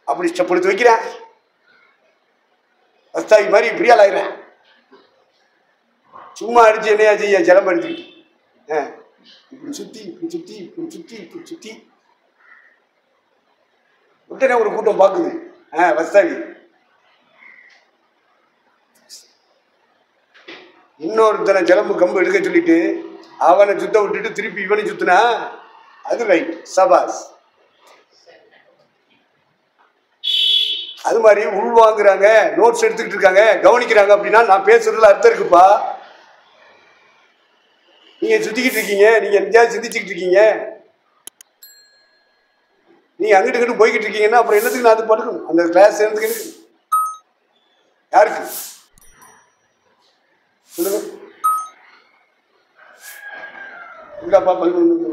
அப்படி ஸ்டெப்படுத்து வைக்கிறான், வஸ்தாவி மாதிரி இப்படியால் ஆகிறான். சும்மா அடிச்சு என்னையா செய்ய? சிலம்பு அடிச்சுக்கிட்டு இப்படி சுற்றி இப்படி சுற்றி இப்படி சுற்றி இப்படி சுற்றி உடனே ஒரு கூட்டம் பார்க்குது. வஸ்தாவி இன்னொருத்தனை சிலம்பு கம்பு எடுக்க சொல்லிட்டு அவனை சுத்த விட்டுட்டு திருப்பி இவனை சுத்தினா அது ரைட், சபாஸ். அது மாதிரி உள்வாங்குறாங்க, நோட்ஸ் எடுத்துக்கிட்டு இருக்காங்க, கவனிக்கிறாங்க. அப்படின்னா நான் பேசுறதுல அர்த்தம் இருக்குப்பா. நீங்க சுத்திக்கிட்டு இருக்கீங்க, நீங்க எங்கேயாவது சிந்திச்சுக்கிட்டு இருக்கீங்க, நீங்க அங்கிட்டு இங்கிட்டு போய்கிட்டு இருக்கீங்கன்னா அப்புறம் என்னத்துக்கு நான் அது பண்ணணும்? அந்த கிளாஸ் என்னத்துக்கு இருக்கு? யாருக்கு சொல்லுங்க? இல்லப்பா 11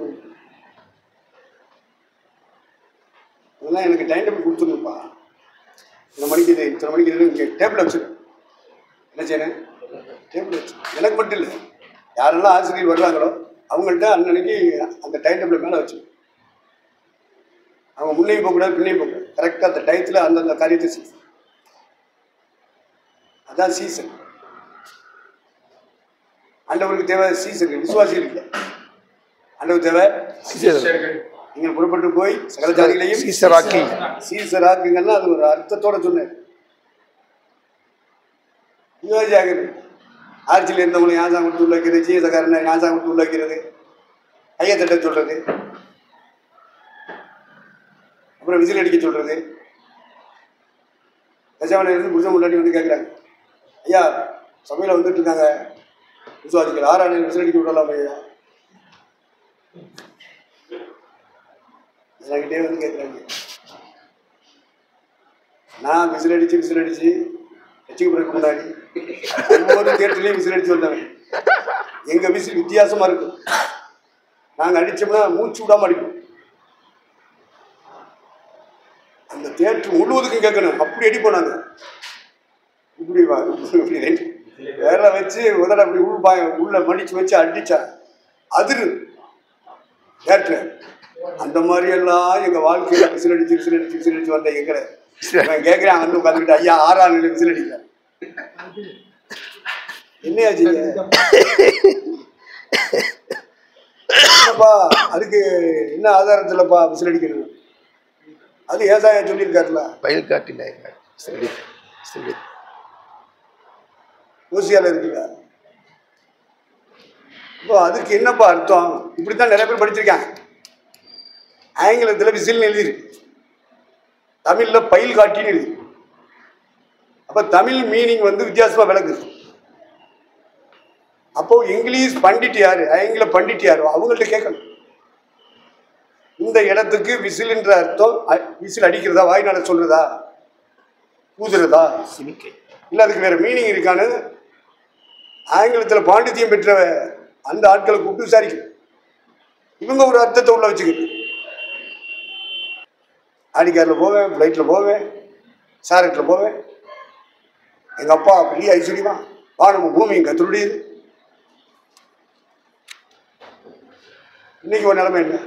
அதெல்லாம் எனக்கு டைம் டேபிள் கொடுத்துருங்கப்பா. இந்த மணிக்கு இது இத்தனை மணிக்கு இது இங்கே டேபிள் வச்சுரு. என்ன செய்யணும்? டேபிள் வச்சு எனக்கு மட்டும் இல்லை, யாரெல்லாம் ஆசிரியர் வருவாங்களோ அவங்கள்ட்ட அன்னன்னைக்கு அந்த டைம் டேபிள் மேலே வச்சு அவங்க முன்னையும் போகக்கூடாது பின்னையும் போகக்கூடாது. கரெக்டாக அந்த டயத்தில் அந்தந்த காரியத்தை செய்யும். அதான் சீசன். ஆண்டவருக்கு தேவை சீசன், விசுவாசிகளுக்கு ஆண்டவர் தேவை சீசர்கள். நீங்கள் புறப்பட்டு போய் சகல ஜாதிகளையும் சீசராக்குங்கன்னா அது ஒரு அர்த்தத்தோட சொன்னேன். ஆட்சியில் இருந்தவங்களை யாசம் கொடுத்து உள்ள வைக்கிறது, சீசக்காரனை யாசம் கொடுத்து உள்ள வைக்கிறது, கையத்தட்ட சொல்றது, அப்புறம் விசில் அடிக்க சொல்றது. தசவனை இருந்து புருஷன் முன்னாடி வந்து கேட்குறாங்க, ஐயா சபையில் வந்துட்டு இருக்காங்க விசுவாசிகள், 6 விசில் அடிக்க விடலாம் ஐயா. என்கிட்டே வந்து கேட்குறாங்க. நான் விசில் அடிச்சு வச்சுக்கு பிறகு முன்னாடி ஒவ்வொரு தேட்டர்லையும் விசில் அடிச்சு வந்தவன். எங்கள் விசில் வித்தியாசமாக இருக்கும். நாங்கள் அடித்தோம்னா மூச்சு விடாமல் அடிப்போம். அந்த தேட்டர் முழுவதுக்கும் கேட்கணும், அப்படி அடிப்போம். நாங்கள் இப்படி வேற வச்சு உதட அப்படி உள்ள மடிச்சு வச்சு அடிச்சா அதிரு தேட்டர். அந்த மாதிரியெல்லாம் எங்கள் வாழ்க்கையில் விசில் அடிச்சு வந்த எங்களை கேட்குறேன். வந்து உட்காந்துக்கிட்டு ஐயா 6ஆம் நிலை விசில் அடிக்கிறேன். என்னையாச்சு அதுக்கு என்ன ஆதாரத்தில்ப்பா விசில் அடிக்கணும்? அது ஏசாயா சொல்லியிருக்காருல, பயில் காட்டில ஓசியால இருக்குல்ல. இப்போ அதுக்கு என்னப்பா அர்த்தம்? இப்படித்தான் நிறைய பேர் படிச்சிருக்காங்க. ஆங்கிலத்தில் விசில் எழுதிருக்கு, தமிழில் பயில் காட்டின்னு எழுதி. அப்போ தமிழ் மீனிங் வந்து வித்தியாசமாக விளக்குது. அப்போ இங்கிலீஷ் பண்டிட் யாரு, ஆங்கில பண்டிட் யாரோ அவங்கள்ட்ட கேட்கணும். இந்த இடத்துக்கு விசில்ன்ற அர்த்தம் விசில் அடிக்கிறதா, வாய்நாள சொல்றதா, ஊதுறதா, இல்லை அதுக்கு வேற மீனிங் இருக்கான்னு ஆங்கிலத்தில் பாண்டித்தியம் பெற்ற அந்த ஆட்களை கூப்பிட்டு விசாரிக்கணும். இவங்க ஒரு அர்த்தத்தை உள்ள வச்சுக்கணும். ஆடிக்காரில் போவேன், ஃப்ளைட்டில் போவேன், சாரட்டில் போவேன். எங்கள் அப்பா பெரிய ஐஸ்வர்யமா, வானமும் பூமியும் கத்தருடையது. இன்னைக்கு ஒரு நிலைமை என்ன?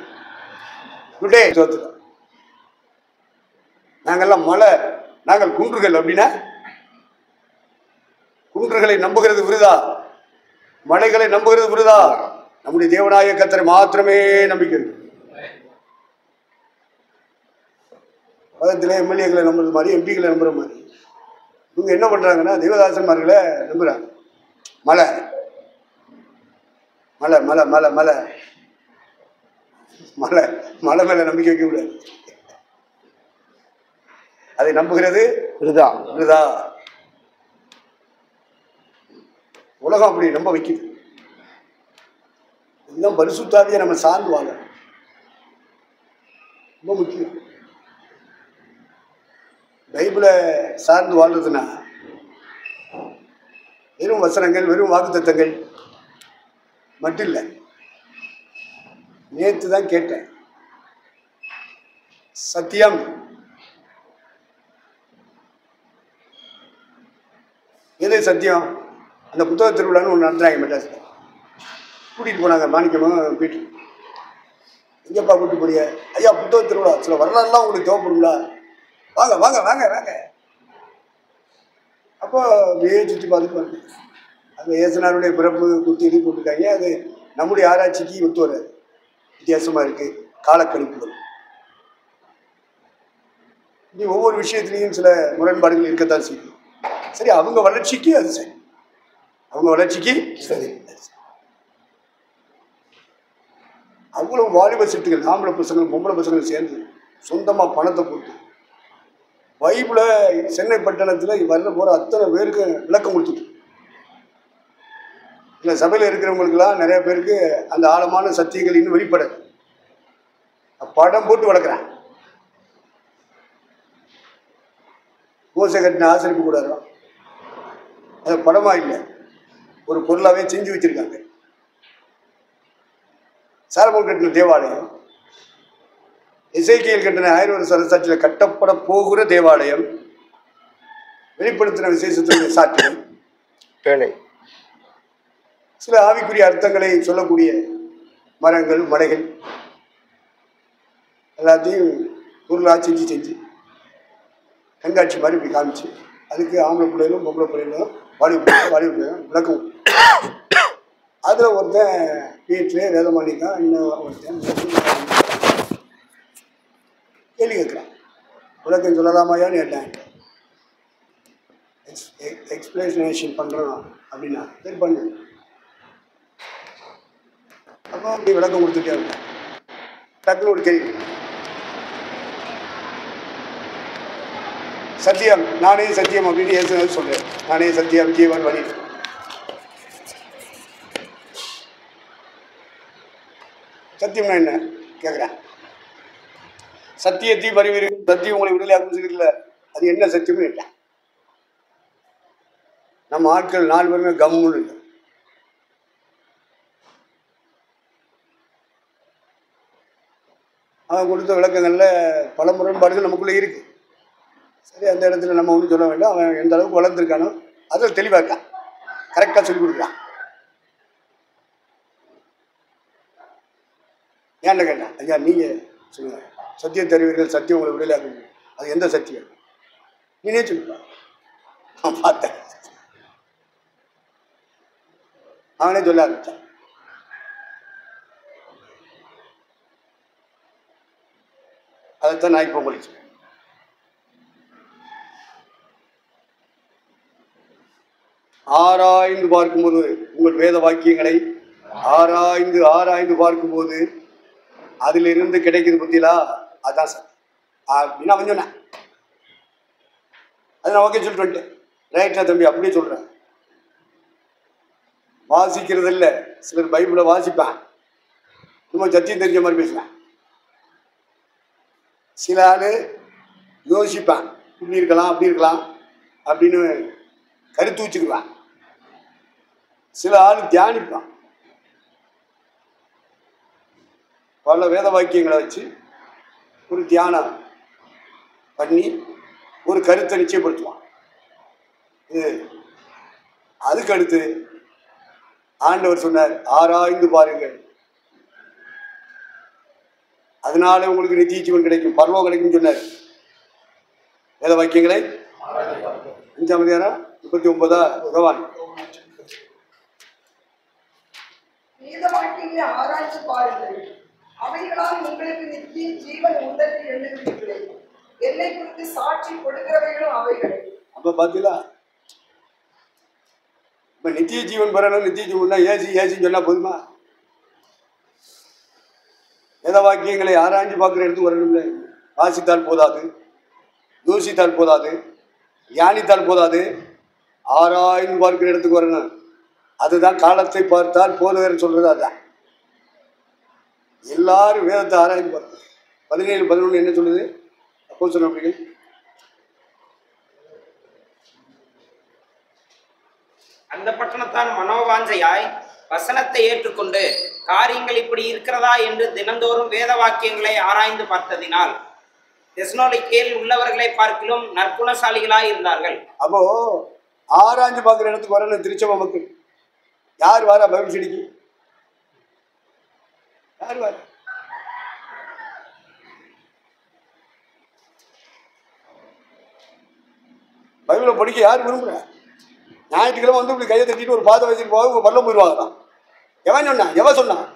டுடே தோத்துட்டோம். நாங்கள்லாம் மலை, நாங்கள் குன்றுகள். அப்படின்னா குன்றுகளை நம்புகிறது விருதா, மலைகளை நம்புகிறது விருதா. நம்முடைய தேவனாய கர்த்தரை மாத்திரமே நம்பிக்கை. பதத்தில் எம்எல்ஏக்களை நம்புறது மாதிரி, எம்பிக்களை நம்புற மாதிரி இவங்க என்ன பண்றாங்கன்னா தேவதாசன்மார்களை நம்புறாங்க. மலை மலை மலை மலை மலை மலை மலை மேல நம்பிக்கை வைக்க கூடாது. அதை நம்புகிறது விருதா விருதா. உலகம் அப்படி நம்ப வைக்குது. இதுதான் பரிசுத்தாவியை நம்ம சார்ந்து வாழ ரொம்ப முக்கியம். பைபிளை சார்ந்து வாழ்றதுன்னா வெறும் வசனங்கள், வெறும் வாக்குத்தத்தங்கள் மட்டும் இல்லை. நேற்று தான் கேட்டேன், சத்தியம் எது சத்தியம்? அந்த புத்தக திருவிழான்னு ஒன்று நடத்துகிறாங்க மெட்ராஸில். கூட்டிகிட்டு போனாங்க மாணிக்கமும் போயிட்டு. எங்கேப்பா கூப்பிட்டு போறிய? ஐயா புத்தக திருவிழா, சில வரலாறுலாம் உங்களுக்கு தேவைப்படுங்களா, வாங்க வாங்க வாங்க வாங்க. அப்போ அப்படியே சுற்றி பார்த்துட்டு வந்து அந்த ஏசனாருடைய பிறப்பு குத்தி எழுதி போட்டிருக்காங்க. அது நம்முடைய ஆராய்ச்சிக்கு ஒத்து வராது, வித்தியாசமாக இருக்குது காலக்கணிப்புகள். இனி ஒவ்வொரு விஷயத்துலையும் சில முரண்பாடுகள் இருக்கத்தான் செய்யுது. சரி, அவங்க வளர்ச்சிக்கு அது சரி, அவங்க வளர்ச்சிக்கு சரி. அவ்வளவு வாலிப சிட்டுகள், ஆம்பளை பசங்கள் பொம்பளை பசங்கள் சேர்ந்து சொந்தமாக பணத்தை போட்டு பைபிளை சென்னை பட்டணத்தில் வர்ற போகிற அத்தனை பேருக்கு விளக்கம் கொடுத்துட்டு, இல்லை சபையில் இருக்கிறவங்களுக்கெல்லாம் நிறைய பேருக்கு அந்த ஆழமான சத்தியங்கள் இன்னும் வெளிப்பட படம் போட்டு வளர்க்குறாங்க. மோசை கட்டின ஆசிரிப்பு கூடாது, அது படமாக இல்லை, ஒரு பொருளாகவே செஞ்சு வச்சிருக்காங்க. சாலமோன் கட்டின தேவாலயம், எசேக்கியேல் கட்டின 1000 வருஷ அரசாட்சியில் கட்டப்பட போகிற தேவாலயம், வெளிப்படுத்தின விசேஷத்தினுடைய சாட்சியம், சில ஆவிக்குரிய அர்த்தங்களை சொல்லக்கூடிய மரங்கள் மலைகள் எல்லாத்தையும் பொருளாக செஞ்சு கண்காட்சி மாதிரி இப்படி காமிச்சு, அதுக்கு ஆம்பளை பிள்ளைகளும் பொம்பளை பிள்ளைகளும் வாலிப விளக்கம். அதில் ஒருத்தன் வீட்டிலே வேதமானிக்கான், இன்னும் ஒருத்தன் கேள்வி கேட்குறான், விளக்கம் சொல்லலாமாயான்னு கேட்டேன். எக்ஸ்பிளேஷனேஷன் பண்ணுறோம் அப்படின்னா சரி பண்ணு. அப்போ அப்படி விளக்கம் கொடுத்துட்டே இருக்கேன். டக்குனு ஒரு கேள்வி, சத்தியம், நானே சத்தியம் அப்படின்னு ஏற்கனவே சொல்றேன், நானே சத்தியம் ஜீவன் வழி. சத்தியம்னா என்ன கேட்குறேன். சத்தியத்தையும் வருவீர்கள், சத்தியம் உங்களை விடுதலையாகும் சொல்லிருக்கல, அது என்ன சத்தியம்னு கேட்டேன். நம்ம ஆட்கள் 4 பேருமே கம்முன்னு இல்லை. அவன் கொடுத்த விளக்கங்களில் பல முரண்பாடுகள் நமக்குள்ளே இருக்கு. சரி, அந்த இடத்துல நம்ம ஒன்றும் சொல்ல வேண்டாம். அவன் எந்த அளவுக்கு வளர்ந்துருக்கானோ அதில் தெளிவாக இருக்கான், கரெக்டாக சொல்லிக் கொடுக்குறான். ஏன்ல கேட்டான், ஐயா நீங்கள் சொல்லுங்க, சத்தியம் தருவீர்கள், சத்தியம் உங்களை விடலையாகும், அது எந்த சத்தியம் நீனே சொல்லுப்பா. நான் பார்த்தேன், அவனே சொல்ல ஆரம்பித்தான். அதைத்தான் நான் இப்போ உங்களுக்கு சொல்றேன். ஆராய்ந்து பார்க்கும்போது, உங்கள் வேத வாக்கியங்களை ஆராய்ந்து பார்க்கும்போது அதிலிருந்து கிடைக்குது பத்திலா, அதான் சார் அப்படின்னு அவன் சொன்னேன். அது நான் ஓகே சொல்லிட்டு வந்துட்டேன். ரைட்டா தம்பி, அப்படியே சொல்றேன். வாசிக்கிறது இல்லை, சிலர் பைபிளை வாசிப்பேன், ரொம்ப சத்தியம் தெரிஞ்ச மாதிரி பேசுவேன். சில ஆள் யோசிப்பேன், இப்படி இருக்கலாம் அப்படி இருக்கலாம் அப்படின்னு கருத்து வச்சுக்குவேன். சில ஆள் தியானிப்பான், பல வேத வாக்கியங்களை வச்சு ஒரு தியானம் பண்ணி ஒரு கருத்தை நிச்சயப்படுத்துவான். அதுக்கு அடுத்து ஆண்டவர் சொன்னார், ஆராய்ந்து பாருங்கள், அதனால உங்களுக்கு நித்திய ஜீவன் கிடைக்கும், பரலோகம் கிடைக்கும் சொன்னார். வேத வாக்கியங்களை 5ஆம் அதிகாரம் 39 வேத வாக்கியங்களை ஆராய்ந்து பாருங்கள், அவைகளால் உங்களுக்கு நித்திய ஜீவன் உண்டென்று எண்ணுகிறீர்களே, என்னை குறித்து சாட்சி கொடுக்கிறவைகளும் அவைகளே. அப்ப பாத்தீங்களா, இப்ப நித்திய ஜீவன் பெறணும், நித்திய ஜீவன் ஏசின்னு சொன்னா போதுமா? வேத வாக்கியங்களை ஆராய்ச்சி பார்க்குற இடத்துக்கு வரணும்ல. வாசித்தால் போதாது, யோசித்தால் போதாது, தியானித்தால் போதாது, ஆராய்ந்து பார்க்கிற இடத்துக்கு வரணும். அதுதான் காலத்தை பார்த்தால் போதகர்னு சொல்றது. அதுதான் எல்லாரும் வேதத்தை ஆராய்ந்து பார்க்கணும். 17:11 என்ன சொல்லுது? அப்போஸ்தலர் நடவடிக்கைகள் அந்த பட்டணத்தான் மனோவாஞ்சையாய் வசனத்தை ஏற்றுக்கொண்டு காரியங்கள் இப்படி இருக்கிறதா என்று தினந்தோறும் வேத வாக்கியங்களை ஆராய்ந்து பார்த்ததினால் தெசலோனிக்கேயில் உள்ளவர்களை பார்க்கிலும் நற்குணசாலிகளாய் இருந்தார்கள். அப்போ ஆராய்ஞ்சு பார்க்குற இடத்துக்கு வரணும் திருச்சபை மக்கள். யார் வாரா பைபிள் ஸ்டடிக்கு? யார் வாரா? பைபிளை படிக்க யார் விரும்புகிறா? ஞாயிற்றுக்கிழமை வந்து இப்படி கையை தட்டிட்டு ஒரு பாதை வச்சுட்டு போக பல்ல போயிடுவாங்க. எவன் சொன்னான்? எவன் சொன்னான்?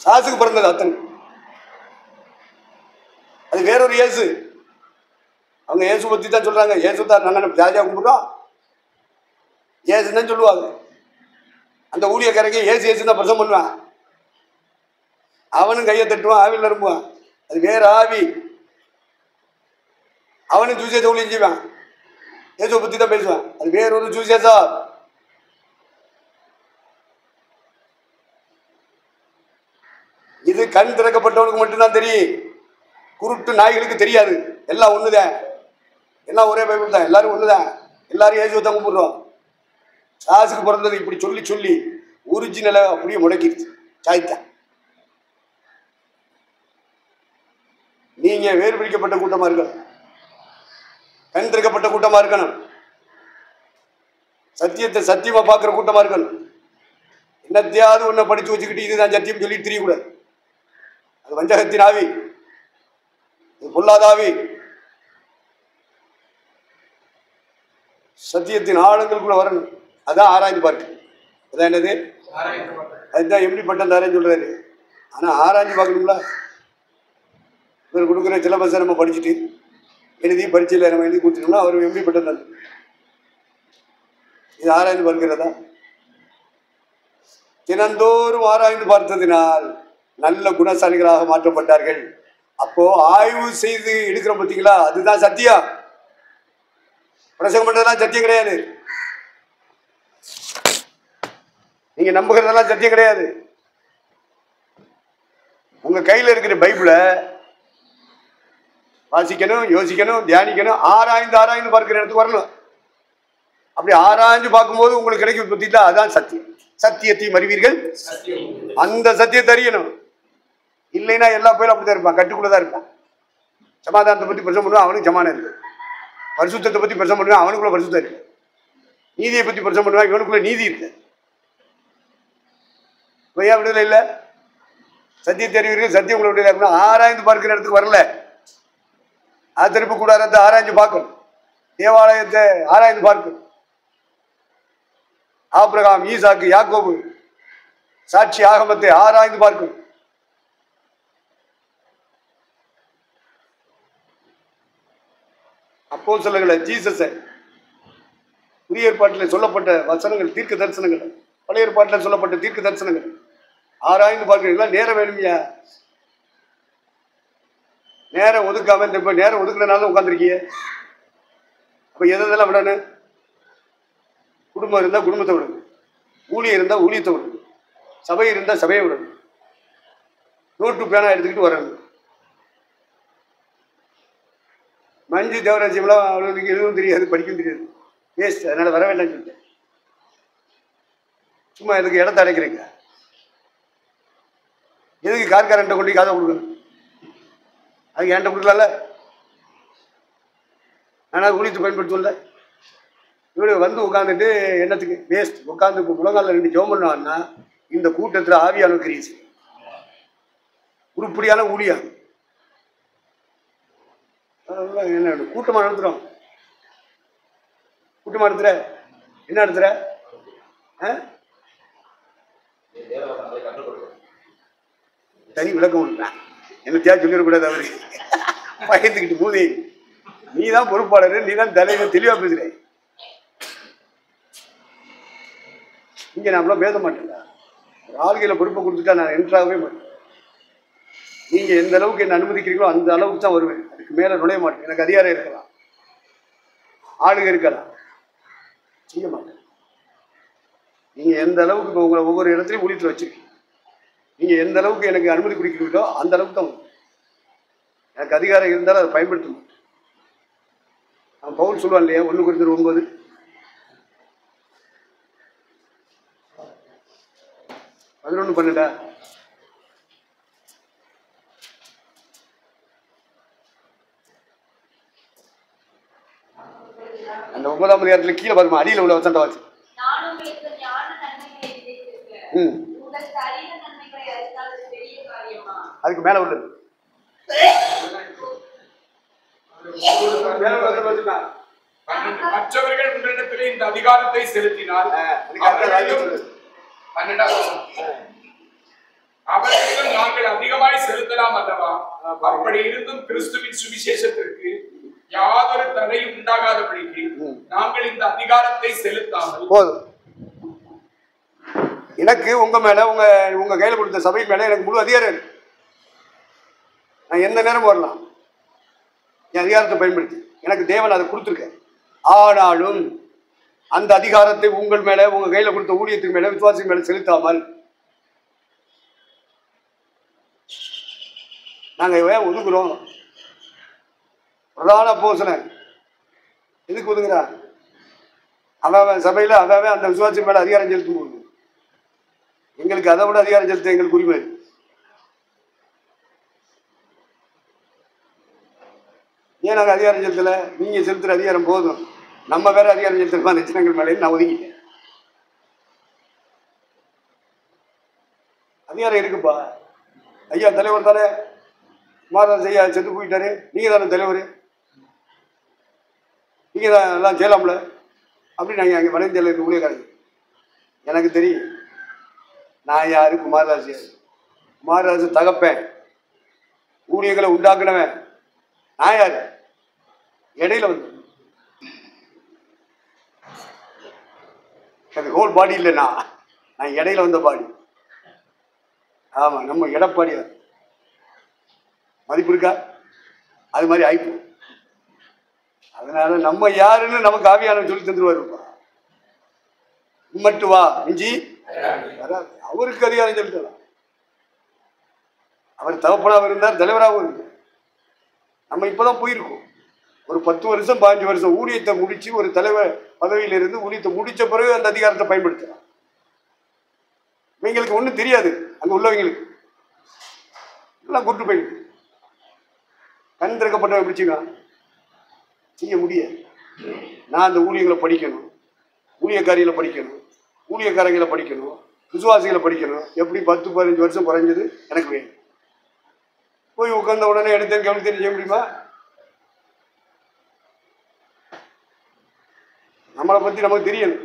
சாசுக்கு பிறந்தது அத்தனை. அது வேறொரு இயேசு. அவங்க இயேசு பற்றி தான் சொல்றாங்க. இயேசு தான் நாங்கள் ஜாஜா கும்பிடுறோம், இயேசு தான் சொல்லுவாங்க. அந்த ஊழியக்காரங்க ஏசு ஏசு தான் பிரசவம் பண்ணுவான். அவனும் கையை தட்டுவான், ஆவியில் நிரம்புவான். அது வேற ஆவி. அவனும் ஜூசியத்தை ஊழியம் செய்வான், ஏசுவை பற்றி தான் பேசுவான். அது வேறொரு ஜூசியஸா. இது கண் திறக்கப்பட்டவனுக்கு மட்டும்தான் தெரியும், குருட்டு நாய்களுக்கு தெரியாது. எல்லாம் ஒண்ணுதான், எல்லாம் ஒரே பைபிள் தான், எல்லாரும் ஒண்ணுதான், எல்லாரும் ஏசுவை தான் கும்பிடுறோம். சாசுக்கு பிறந்தது இப்படி சொல்லி சொல்லி ஒரிஜினலை அப்படியே முடக்கிடுச்சு சாய்த்தான். நீங்க வேறு பிடிக்கப்பட்ட கூட்டமா இருக்கணும், கண் திறக்கப்பட்ட கூட்டமா இருக்கணும், சத்தியத்தை சத்தியமா பார்க்கிற கூட்டமா இருக்கணும். என்னத்தையாவது ஒன்ன படிச்சு வச்சுக்கிட்டு இதுதான் சத்தியம் சொல்லிட்டு தெரியக்கூடாது. அது வஞ்சகத்தின் ஆவி, அது பொல்லாத ஆவி. சத்தியத்தின் ஆழங்களுக்குள்ள வரணும். அதான் ஆராய்ந்து பார்க்க. அதான் என்னது? அதுதான் எப்படி பட்டம் தரேன்னு சொல்றாரு. ஆனா ஆராய்ஞ்சு பார்க்கணும்ல. இவர் கொடுக்குற சிலபஸை நம்ம படிச்சுட்டு எழுதி பரீட்சையில் நம்ம எழுதி கொடுத்துட்டோம்னா அவர் எப்படி பட்டம் தரணும்? இது ஆராய்ந்து பார்க்கிறதா? தினந்தோறும் ஆராய்ந்து பார்த்ததினால் நல்ல குணசாலிகளாக மாற்றப்பட்டார்கள். அப்போ ஆய்வு செய்து எடுக்கிற பார்த்தீங்களா, அதுதான் சத்தியம். பிரசங்கம் பண்றதெல்லாம் சத்தியம் கிடையாது. நீங்க நம்புகிறதெல்லாம் சத்தியம் கிடையாது. உங்க கையில இருக்கிற பைபிளை வாசிக்கணும், யோசிக்கணும், தியானிக்கணும், ஆராய்ந்து ஆராய்ந்து பார்க்கிற இடத்துக்கு வரணும். அப்படி ஆராய்ஞ்சு பார்க்கும்போது உங்களுக்கு கிடைக்கும் பத்திட்டா அதான் சத்தியம். சத்தியத்தையும் அறிவீர்கள், அந்த சத்தியத்தை அறியணும். இல்லைன்னா எல்லா பேரும் அப்படித்தான் இருப்பான், கட்டுக்குள்ளதான் இருப்பான். சமாதானத்தை பத்தி பிரசங்கம் பண்ணுவான், அவனுக்கு சமாதானம் இருக்கு. பரிசுத்தத்தை பத்தி பிரசங்கம் பண்ணுவான், அவனுக்குள்ள பரிசுத்தம் இருக்கு. நீதியை பத்தி பிரசங்கம் பண்ணுவான், இவனுக்குள்ள நீதி இருக்கு. பொய்யா விடுதலை இல்லை. சத்தியத்தை அறிவீர்கள், சத்தியம் உங்களை விடுதலை இருக்கணும். ஆராய்ந்து பார்க்கிற இடத்துக்கு வரல. ஆத்தரிப்பு கூடாரத்தை ஆராய்ஞ்சு பார்க்கணும், தேவாலயத்தை ஆராய்ந்து பார்க்கணும். ஆபிரகாம், ஈசாக்கு, யாக்கோபு சாட்சி ஆகமத்தை ஆராய்ந்து பார்க்கணும். அப்போஸ்தலர்களை, ஜீசஸை, புதிய ஏற்பாட்டில் சொல்லப்பட்ட வசனங்கள், தீர்க்க தரிசனங்கள், பழைய ஏற்பாட்டில் சொல்லப்பட்ட தீர்க்க தரிசனங்கள் ஆராய்ந்து பார்க்கிறீங்களா? நேரம் வேணுமையா? நேரம் ஒதுக்காம இப்ப நேரம் ஒதுக்குறதுனால உட்காந்துருக்கீங்க. அப்ப எதெல்லாம் விடணும்? குடும்பம் இருந்தா குடும்பத்தை விடணும், ஊழியம் இருந்தா ஊழியத்தை விடணும், சபை இருந்தா சபையை விடணும், நோட்டு பேனா எடுத்துக்கிட்டு வரணும். மஞ்சு தேவராஜ்யம்லாம் அவளுக்கு எதுவும் தெரியாது, படிக்கவும் தெரியாது, வேஸ்ட். அதனால வர வேண்டாம்னு சொல்லிட்டேன். சும்மா எதுக்கு இடத்த அடைக்கிறீங்க? எதுக்கு கார்காரன்ட்ட கொண்டு காதை கொடுக்கணும்? அதுக்கு என்கிட்ட கொடுக்கலாம்ல, ஆனால் ஊழியத்தை பயன்படுத்தல. இவரு வந்து உட்காந்துட்டு என்னத்துக்கு வேஸ்ட்? உட்காந்து முழங்கால 2 ஜெபம் பண்ணுவான்னா இந்த கூட்டத்தில் ஆவியான கிரீஸ் உருப்படியான ஊழியம். என்ன கூட்டமா நடத்துறோம்? கூட்டமா நடத்துற என்ன நடத்துற? தனி விளக்கம் விட்டான். என்னத்தையா சொல்லிடக்கூடாது. அவரு பயந்துக்கிட்டு மூதி, நீ தான் பொறுப்பாளர், நீ தான் தலைவர், தெளிவா பேசுற. இங்க நம்மளாம் பேச மாட்டேங்க. ஆளுகையில பொறுப்பை கொடுத்துட்டா நான் என்ட்ராகவே மாட்டேன். நீங்க எந்த அளவுக்கு என்ன அனுமதிக்கிறீங்களோ அந்த அளவுக்கு தான் வருவேன். அதுக்கு மேல நுழைய மாட்டேன். எனக்கு அதிகாரம் இருக்கலாம், ஆளுகை இருக்கலாம், செய்ய மாட்டேன். நீங்க எந்த அளவுக்கு இப்போ உங்களை ஒவ்வொரு இடத்துலையும் ஊழியத்தில் வச்சிருக்கீங்க, நீங்க எந்த அளவுக்கு எனக்கு அனுமதி கொடுக்கிறீங்களோ அந்த அளவுக்கு தான் எனக்கு அதிகாரம் இருந்தாலும் அதை பயன்படுத்த மாட்டேன். அவன் பவுல் சொல்லுவான் இல்லையா, 1 Corinthians 9 11 12. அந்த 9ஆம் அதிகாரத்துல கீழே பாருமா, அடியில் உள்ள வசந்த வாசி. அதுக்கு மேல உள்ளது மற்றவர்கள் உங்களிடத்திலே இந்த அதிகாரத்தை செலுத்தினால் அவர்களுக்கு நாங்கள் அதிகமாய் செலுத்தலாம் அல்லவா? அப்படி இருந்தும் கிறிஸ்துவின் சுவிசேஷத்திற்கு யாதொரு தடையும் உண்டாகாதபடிக்கு நாங்கள் இந்த அதிகாரத்தை செலுத்தாமல் போதும். எனக்கு உங்க மேல உங்க கையில கொடுத்த சபை மேல எனக்கு முழு அதிகாரம் இருக்கு. நான் எந்த நேரம் வரலாம், என் அதிகாரத்தை பயன்படுத்தி எனக்கு தேவன் அதை கொடுத்துருக்கேன். ஆனாலும் அந்த அதிகாரத்தை உங்கள் மேல உங்க கையில கொடுத்த ஊழியத்துக்கு மேல விசுவாசி மேல செலுத்தாமல் நாங்க ஏன் ஒதுக்குறோம்? பிரதான அப்போஸ்தலன் எதுக்கு ஒதுங்குறா? அவன் சபையில அவன் அந்த விசுவாசி மேல அதிகாரம் செலுத்தும் போது எங்களுக்கு அதை விட அதிகாரம் செலுத்த எங்களுக்கு உரிமை. ஏன் நாங்கள் அதிகாரம் செலுத்தலை? நீங்கள் செலுத்துகிற அதிகாரம் போதும், நம்ம வேற அதிகாரம் செலுத்தணுமா அந்த சின்னங்கள் மேலே நான் ஒதுக்கிட்டேன். அதிகாரம் இருக்குப்பா. ஐயா தலைவர் தானே, குமாரதாஸ் ஐயா செத்து போயிட்டாரு, நீங்கள் தானே தலைவர், நீங்கள் தான் எல்லாம் செய்யலாம்ல அப்படின்னு நாங்கள் அங்கே வளைஞ்சல இருக்க ஊழியக்காரங்க. எனக்கு தெரியும் நான் யாரு, குமாரதாஸ் யாரு. குமாரதாஸ் தகப்பேன், ஊழியர்களை உண்டாக்குனவன். நான் யாரு? இடையில வந்து எனக்கு ஹோல் பாடி இல்லைண்ணா, நான் இடையில வந்த பாடி. ஆமா, நம்ம எடப்பாடி மதிப்பு இருக்கா? அது மாதிரி ஆயிப்போம். அதனால நம்ம யாருன்னு நமக்கு ஆவியானவன் சொல்லி தந்துருவாருப்பா. மட்டும் வா மிஞ்சி வராது. அவருக்கு அதிகாரம் செலுத்தலாம். அவர் தகப்பனாக இருந்தார், தலைவராகவும் இருந்தார். நம்ம இப்பதான் போயிருக்கோம். ஒரு 10 வருஷம் 15 வருஷம் ஊழியத்தை முடிச்சு ஒரு தலைவர் பதவியில இருந்து ஊழியத்தை முடிச்ச பிறகு அந்த அதிகாரத்தை பயன்படுத்தலாம். இவங்களுக்கு ஒன்றும் தெரியாது, அங்க உள்ளவங்களுக்கு எல்லாம் கூட்டு போயிருக்கு. கண் திறக்கப்பட்டவன் பிடிச்சிக்கலாம் செய்ய முடியாது. நான் அந்த ஊழியர்களை படிக்கணும், ஊழியக்காரிகளை படிக்கணும், ஊழியக்காரங்களை படிக்கணும், விசுவாசிகளை படிக்கணும். எப்படி 10-15 வருஷம் குறைஞ்சது எனக்கு வேணும். போய் உட்கார்ந்த உடனே எடுத்தேன் கவனித்து செய்ய முடியுமா? நம்மளை பத்தி நமக்கு தெரியணும்.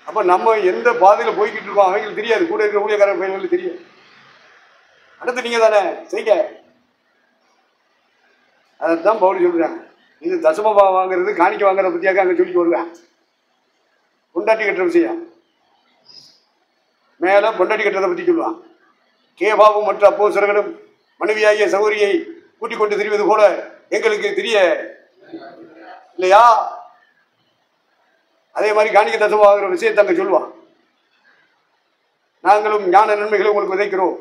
அப்ப நம்ம எந்த பாதையில போய்கிட்டு இருக்கோம் அவங்களுக்கு தெரியாது, கூட இருக்கிற ஊழியக்காரர் பையன்களுக்கு தெரியும். அடுத்து நீங்க தானே செய்ய. அதைத்தான் பவுல் சொல்றாங்க. இது தசமபா வாங்குறது காணிக்க வாங்குறத பத்தியாக அங்க சொல்லிட்டு வருவேன். பொண்டாட்டி கட்டுற விஷயம் மேல பொண்டாட்டி கட்டுறதை பத்தி சொல்லுவான். கேபாவும் மற்ற அப்போஸ்தலர்களும் மனைவியாகிய சகோதரியை கூட்டிக் கொண்டு திரிவது போல எங்களுக்கு தெரிய இல்லையா? அதே மாதிரி காணிக்க தசமாகிற விஷயத்தை அங்க சொல்லுவான். நாங்களும் ஞான நன்மைகளை உங்களுக்கு விதைக்கிறோம்,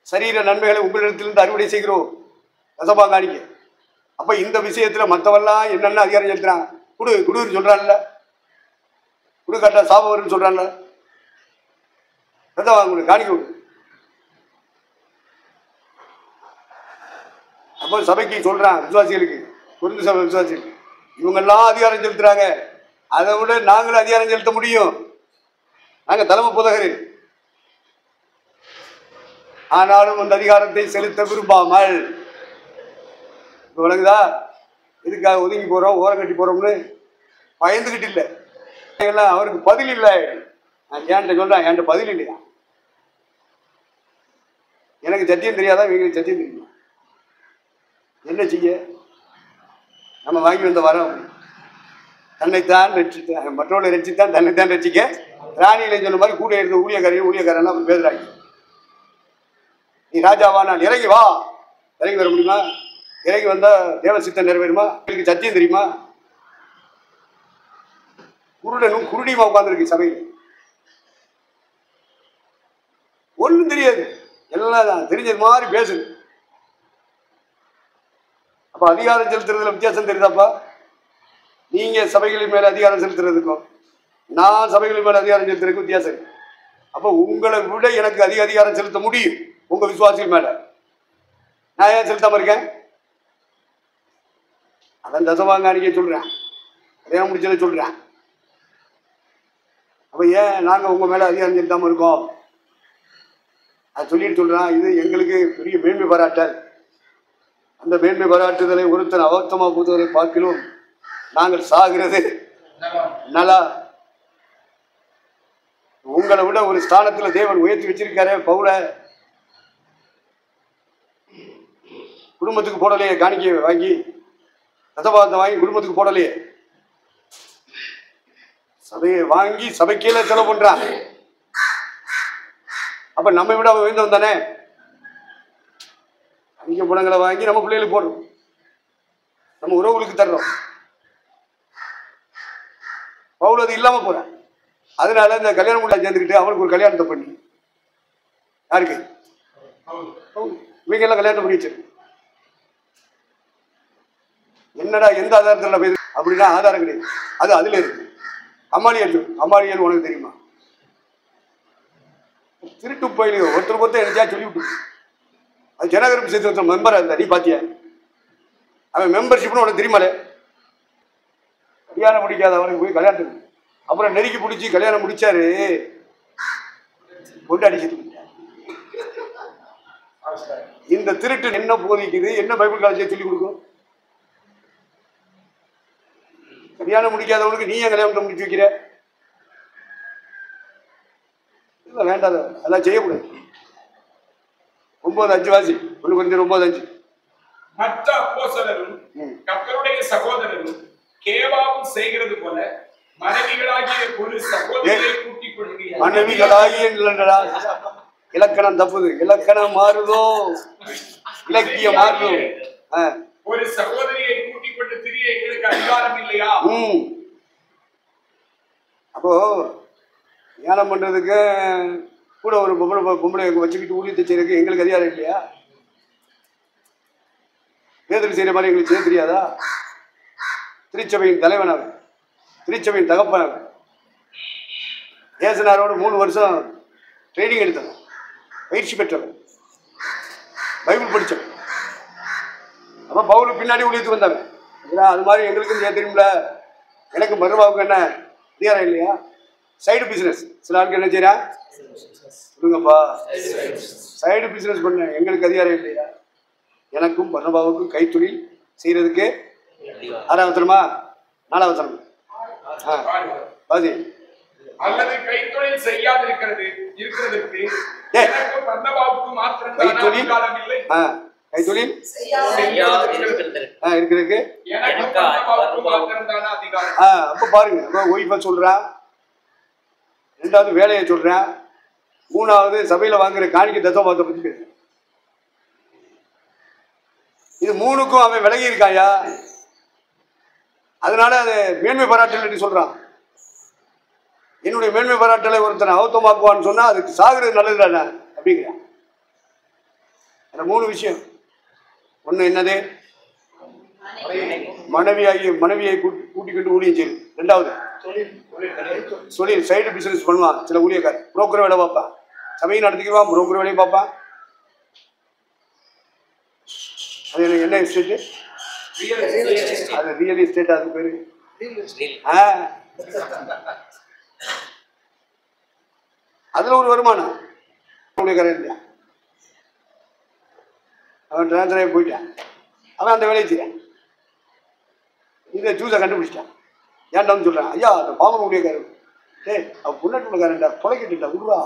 சரீர நன்மைகளை உங்களிடத்திலிருந்து அறுவடை செய்கிறோம், தசமா காணிக்க. அப்ப இந்த விஷயத்துல மற்றவெல்லாம் என்னென்ன அதிகாரம் செலுத்துறான்? குடுன்னு சொல்றான்ல, குடு காட்டா சாபவர்னு சொல்றான்ல, ரத்தம் வாங்க காணிக்க விடு. அப்போ சபைக்கு சொல்றான், விசுவாசிகளுக்கு, குருந்து சபை விசுவாசிகள் இவங்கெல்லாம் அதிகாரம் செலுத்துறாங்க, அதை விட நாங்களும் அதிகாரம் செலுத்த முடியும். நாங்க தலைமை போதகர். ஆனாலும் அந்த அதிகாரத்தை செலுத்த விரும்பாமல் விளங்குதா? இதுக்காக ஒதுங்கி போறோம், ஓரம் கட்டி போறோம்னு பயந்துகிட்டு இல்லை. அவருக்கு பதில் இல்லை. நான் ஏன்ட்ட சொல்றேன், என்கிட்ட பதில் இல்லையா? எனக்கு சத்தியம் தெரியாதான், இவங்களுக்கு சத்தியம் தெரியுமா? என்ன செய்ய? நம்ம வாங்கி வந்த வரோம். தன்னைத்தான் ரட்சித்த மற்றவர்களை ரட்சித்தான் தன்னைத்தான் ரட்சிக்க ராணியில சொன்ன மாதிரி கூட இருந்த ஊழியக்காரன் பேசுறாங்க. நீ ராஜாவா? நான் இறங்கி வா. இறங்கி வர முடியுமா? இறங்கி வந்தா தேவ சித்தம் நிறைவேறுமா? எனக்கு சத்தியம் தெரியுமா? குருடனும் குருடியுமா உட்கார்ந்துருக்கு சபையில். ஒன்றும் தெரியாது, எல்லாம் தான் தெரிஞ்சது மாதிரி பேசுது. அப்ப அதிகாரம் செலுத்துறதுல வித்தியாசம் தெரியுதாப்பா? நீங்க சபைகளின் மேல அதிகாரம் செலுத்துறதுக்கும் நான் சபைகளின் மேல அதிகாரம் செலுத்துறதுக்கும் வித்தியாசம். அப்ப உங்களை விட எனக்கு அதிகாரம் செலுத்த முடியும் உங்க விசுவாசிகள் மேல. நான் ஏன் செலுத்தாம இருக்கேன்? அதான் தசவாங்காணிக்க சொல்றேன், கல்யாணம் முடிச்சதை சொல்றேன். அப்ப ஏன் நாங்க உங்க மேல அதிகாரம் செலுத்தாம இருக்கோம்? அது சொல்லிட்டு சொல்றான், இது எங்களுக்கு பெரிய மேன்மை பாராட்டல். அந்த மேன்மை பாராட்டுதலை ஒருத்தர் அவத்தமா போவதை பார்க்கிறோம், நாங்கள் சாகிறது நல்லா. உங்களை விட ஒரு ஸ்தானத்துல தேவன் உயர்த்தி வச்சிருக்காரு. பவுல குடும்பத்துக்கு போடலையே, காணிக்க வாங்கி ரசபாதத்தை வாங்கி குடும்பத்துக்கு போடலையே, சபையை வாங்கி சபைக்கீழ செலவு பண்றான். அப்ப நம்ம விட அவன் உயர்ந்தவன் தானே. காணிக்க பணங்களை வாங்கி நம்ம பிள்ளைகளுக்கு போடுறோம், நம்ம உறவுகளுக்கு தர்றோம். பவுல் அது இல்லாம போறான். அதனால இந்த கல்யாணம் முடிய சேர்ந்துக்கிட்டு அவனுக்கு ஒரு கல்யாணத்தை பண்ணி, யாருக்கு இவங்க எல்லாம் கல்யாணம் பண்ணி வச்சிருக்கு. என்னடா எந்த ஆதாரத்தில் போய் அப்படின்னா ஆதாரம் கிடையாது, அது அதுல இருக்கு. அம்மானியல் அம்மானியல் உனக்கு தெரியுமா? திருட்டு போயில ஒருத்தருக்கு ஒருத்தர் எனக்கா சொல்லி விட்டு, அது ஜனகரம் சேர்த்து மெம்பரா இருந்தா, நீ பாத்தியா? அவன் மெம்பர்ஷிப்னு உனக்கு தெரியுமாலே. கல்யாணம் முடிக்காத அவனுக்கு போய் கல்யாணத்துக்கு அப்புறம் நெருக்கி பிடிச்சி கல்யாணம் முடிச்சாரு, கொண்டு அடிச்சுட்டு. இந்த திருட்டு என்ன போதிக்குது, என்ன பைபிள் காலேஜை சொல்லிக் கொடுக்கும்? கல்யாணம் முடிக்காதவனுக்கு நீ ஏன் கல்யாணம் முடிச்சு வைக்கிற? இல்லை வேண்டாத, அதெல்லாம் செய்யக்கூடாது. 9:5 வாசி, 1 Corinthians 9:5. மற்ற அப்போஸ்தலரும் கர்த்தருடைய சகோதரரும் கேவாவும் செய்கிறது போல மனைவிகளாகிய ஒரு சகோதரியை கூட்டிக் கொள்கிறீர்கள். மனைவிகளாகிய இலக்கணம் தப்புது, இலக்கணம் மாறுதோ, இலக்கியம் மாறுதோ. ஒரு சகோதரியை கூட்டிக் கொண்டு திரிய எங்களுக்கு அதிகாரம் இல்லையா? அப்போ தியானம் பண்றதுக்கு கூட ஒரு பொம்பளை வச்சுக்கிட்டு ஊழியத்தை செய்யறதுக்கு எங்களுக்கு அதிகாரம் இல்லையா? பேதல் செய்யற மாதிரி எங்களுக்கு செய்ய தெரியாதா? திருச்சபையின் தலைவனாக, திருச்சபையின் தகப்பனாக ஏசனாரோடு 3 வருஷம் ட்ரைனிங் எடுத்தவன், பயிற்சி பெற்றவன், பைபிள் படித்தவன். அப்போ பவுல் பின்னாடி ஊழியத்துக்கு வந்தாங்க. அது மாதிரி எங்களுக்கும் செய்ய தெரியும்ல, எனக்கு மருமாவுக்கு என்ன அதிகாரம் இல்லையா? சைடு பிசினஸ் சில ஆளுக்கு என்ன செய்யறா சொல்லுங்கப்பா, சைடு பிசினஸ் பண்ண எங்களுக்கு அதிகாரம் இல்லையா? எனக்கும் பர்னபாவுக்கும் கைத்தொழில் செய்யறதுக்கு 6ஆம் வசனமா 4ஆம் வசனம் பாதி. அல்லது கைத்தொழில் செய்யாது இருக்கிறதுக்கு எனக்கு பர்னபாவுக்கு மாத்திரம் அதிகாரம் இல்லை. கைத்தொழில் இருக்கிறதுக்கு எனக்கு பர்னபாவுக்கு மாத்திரம் தான அதிகாரம். அப்ப பாருங்க, ஒய்ஃபை சொல்றா, 2வது வேலையை சொல்றேன், 3வது சபையில வாங்குற காணிக்கை தசமபாகத்தை பத்தி பேசுறேன். இது 3க்கும் அவன் விலகி இருக்காயா? அதனால அது மேன்மை பாராட்டல் சொல்றான். என்னுடைய மேன்மை பாராட்டலை ஒருத்தனை அவத்தமாக்குவான்னு சொன்னா அதுக்கு சாகுறது நல்லது தானே அப்படிங்கிறான். அந்த 3 விஷயம். ஒண்ணு என்னது? மனைவியை கூட்டிக்கிட்டு ஊழியம் செய்யும். 2வது தொழில், சைடு பிசினஸ் பண்ணுவான். சில ஊழியக்கார் புரோக்கர் வேலை பார்ப்பான், சபையை நடத்திக்குவான், புரோக்கர் வேலையை பார்ப்பான். அது என்ன எஸ்டேட்டு? அது ரியல் எஸ்டேட். அது பேரு அதுல ஒரு வருமானம். ஊழியக்காரன் அவன் டிரான்ஸ்ஃபர் ஆகி போயிட்டான், அவன் அந்த வேலையை செய்யான். இந்த ஜூஸை கண்டுபிடிச்சிட்டான். ஏன்டான்னு சொல்றான், ஐயா அந்த பாமர் ஊழியக்காரன், அவன் புண்ணட்டுக்காரன்டா, தொலைக்கிட்டா விடுவா.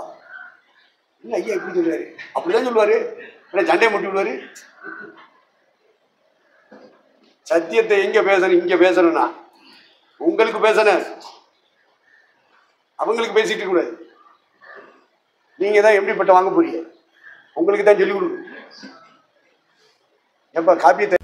என்ன ஐயா எப்படி சொல்றாரு? அப்படிதான் சொல்லுவாரு, சண்டையை முட்டி விடுவாரு. சத்தியத்தை எங்க பேசணும்? இங்க பேசணும்னா உங்களுக்கு பேசணும், அவங்களுக்கு பேசிட்டு கூடாது. நீங்க தான் எப்படிப்பட்ட வாங்க போறீங்க, உங்களுக்கு தான் சொல்லிக் கொடுக்கணும். எப்ப காப்பியத்தை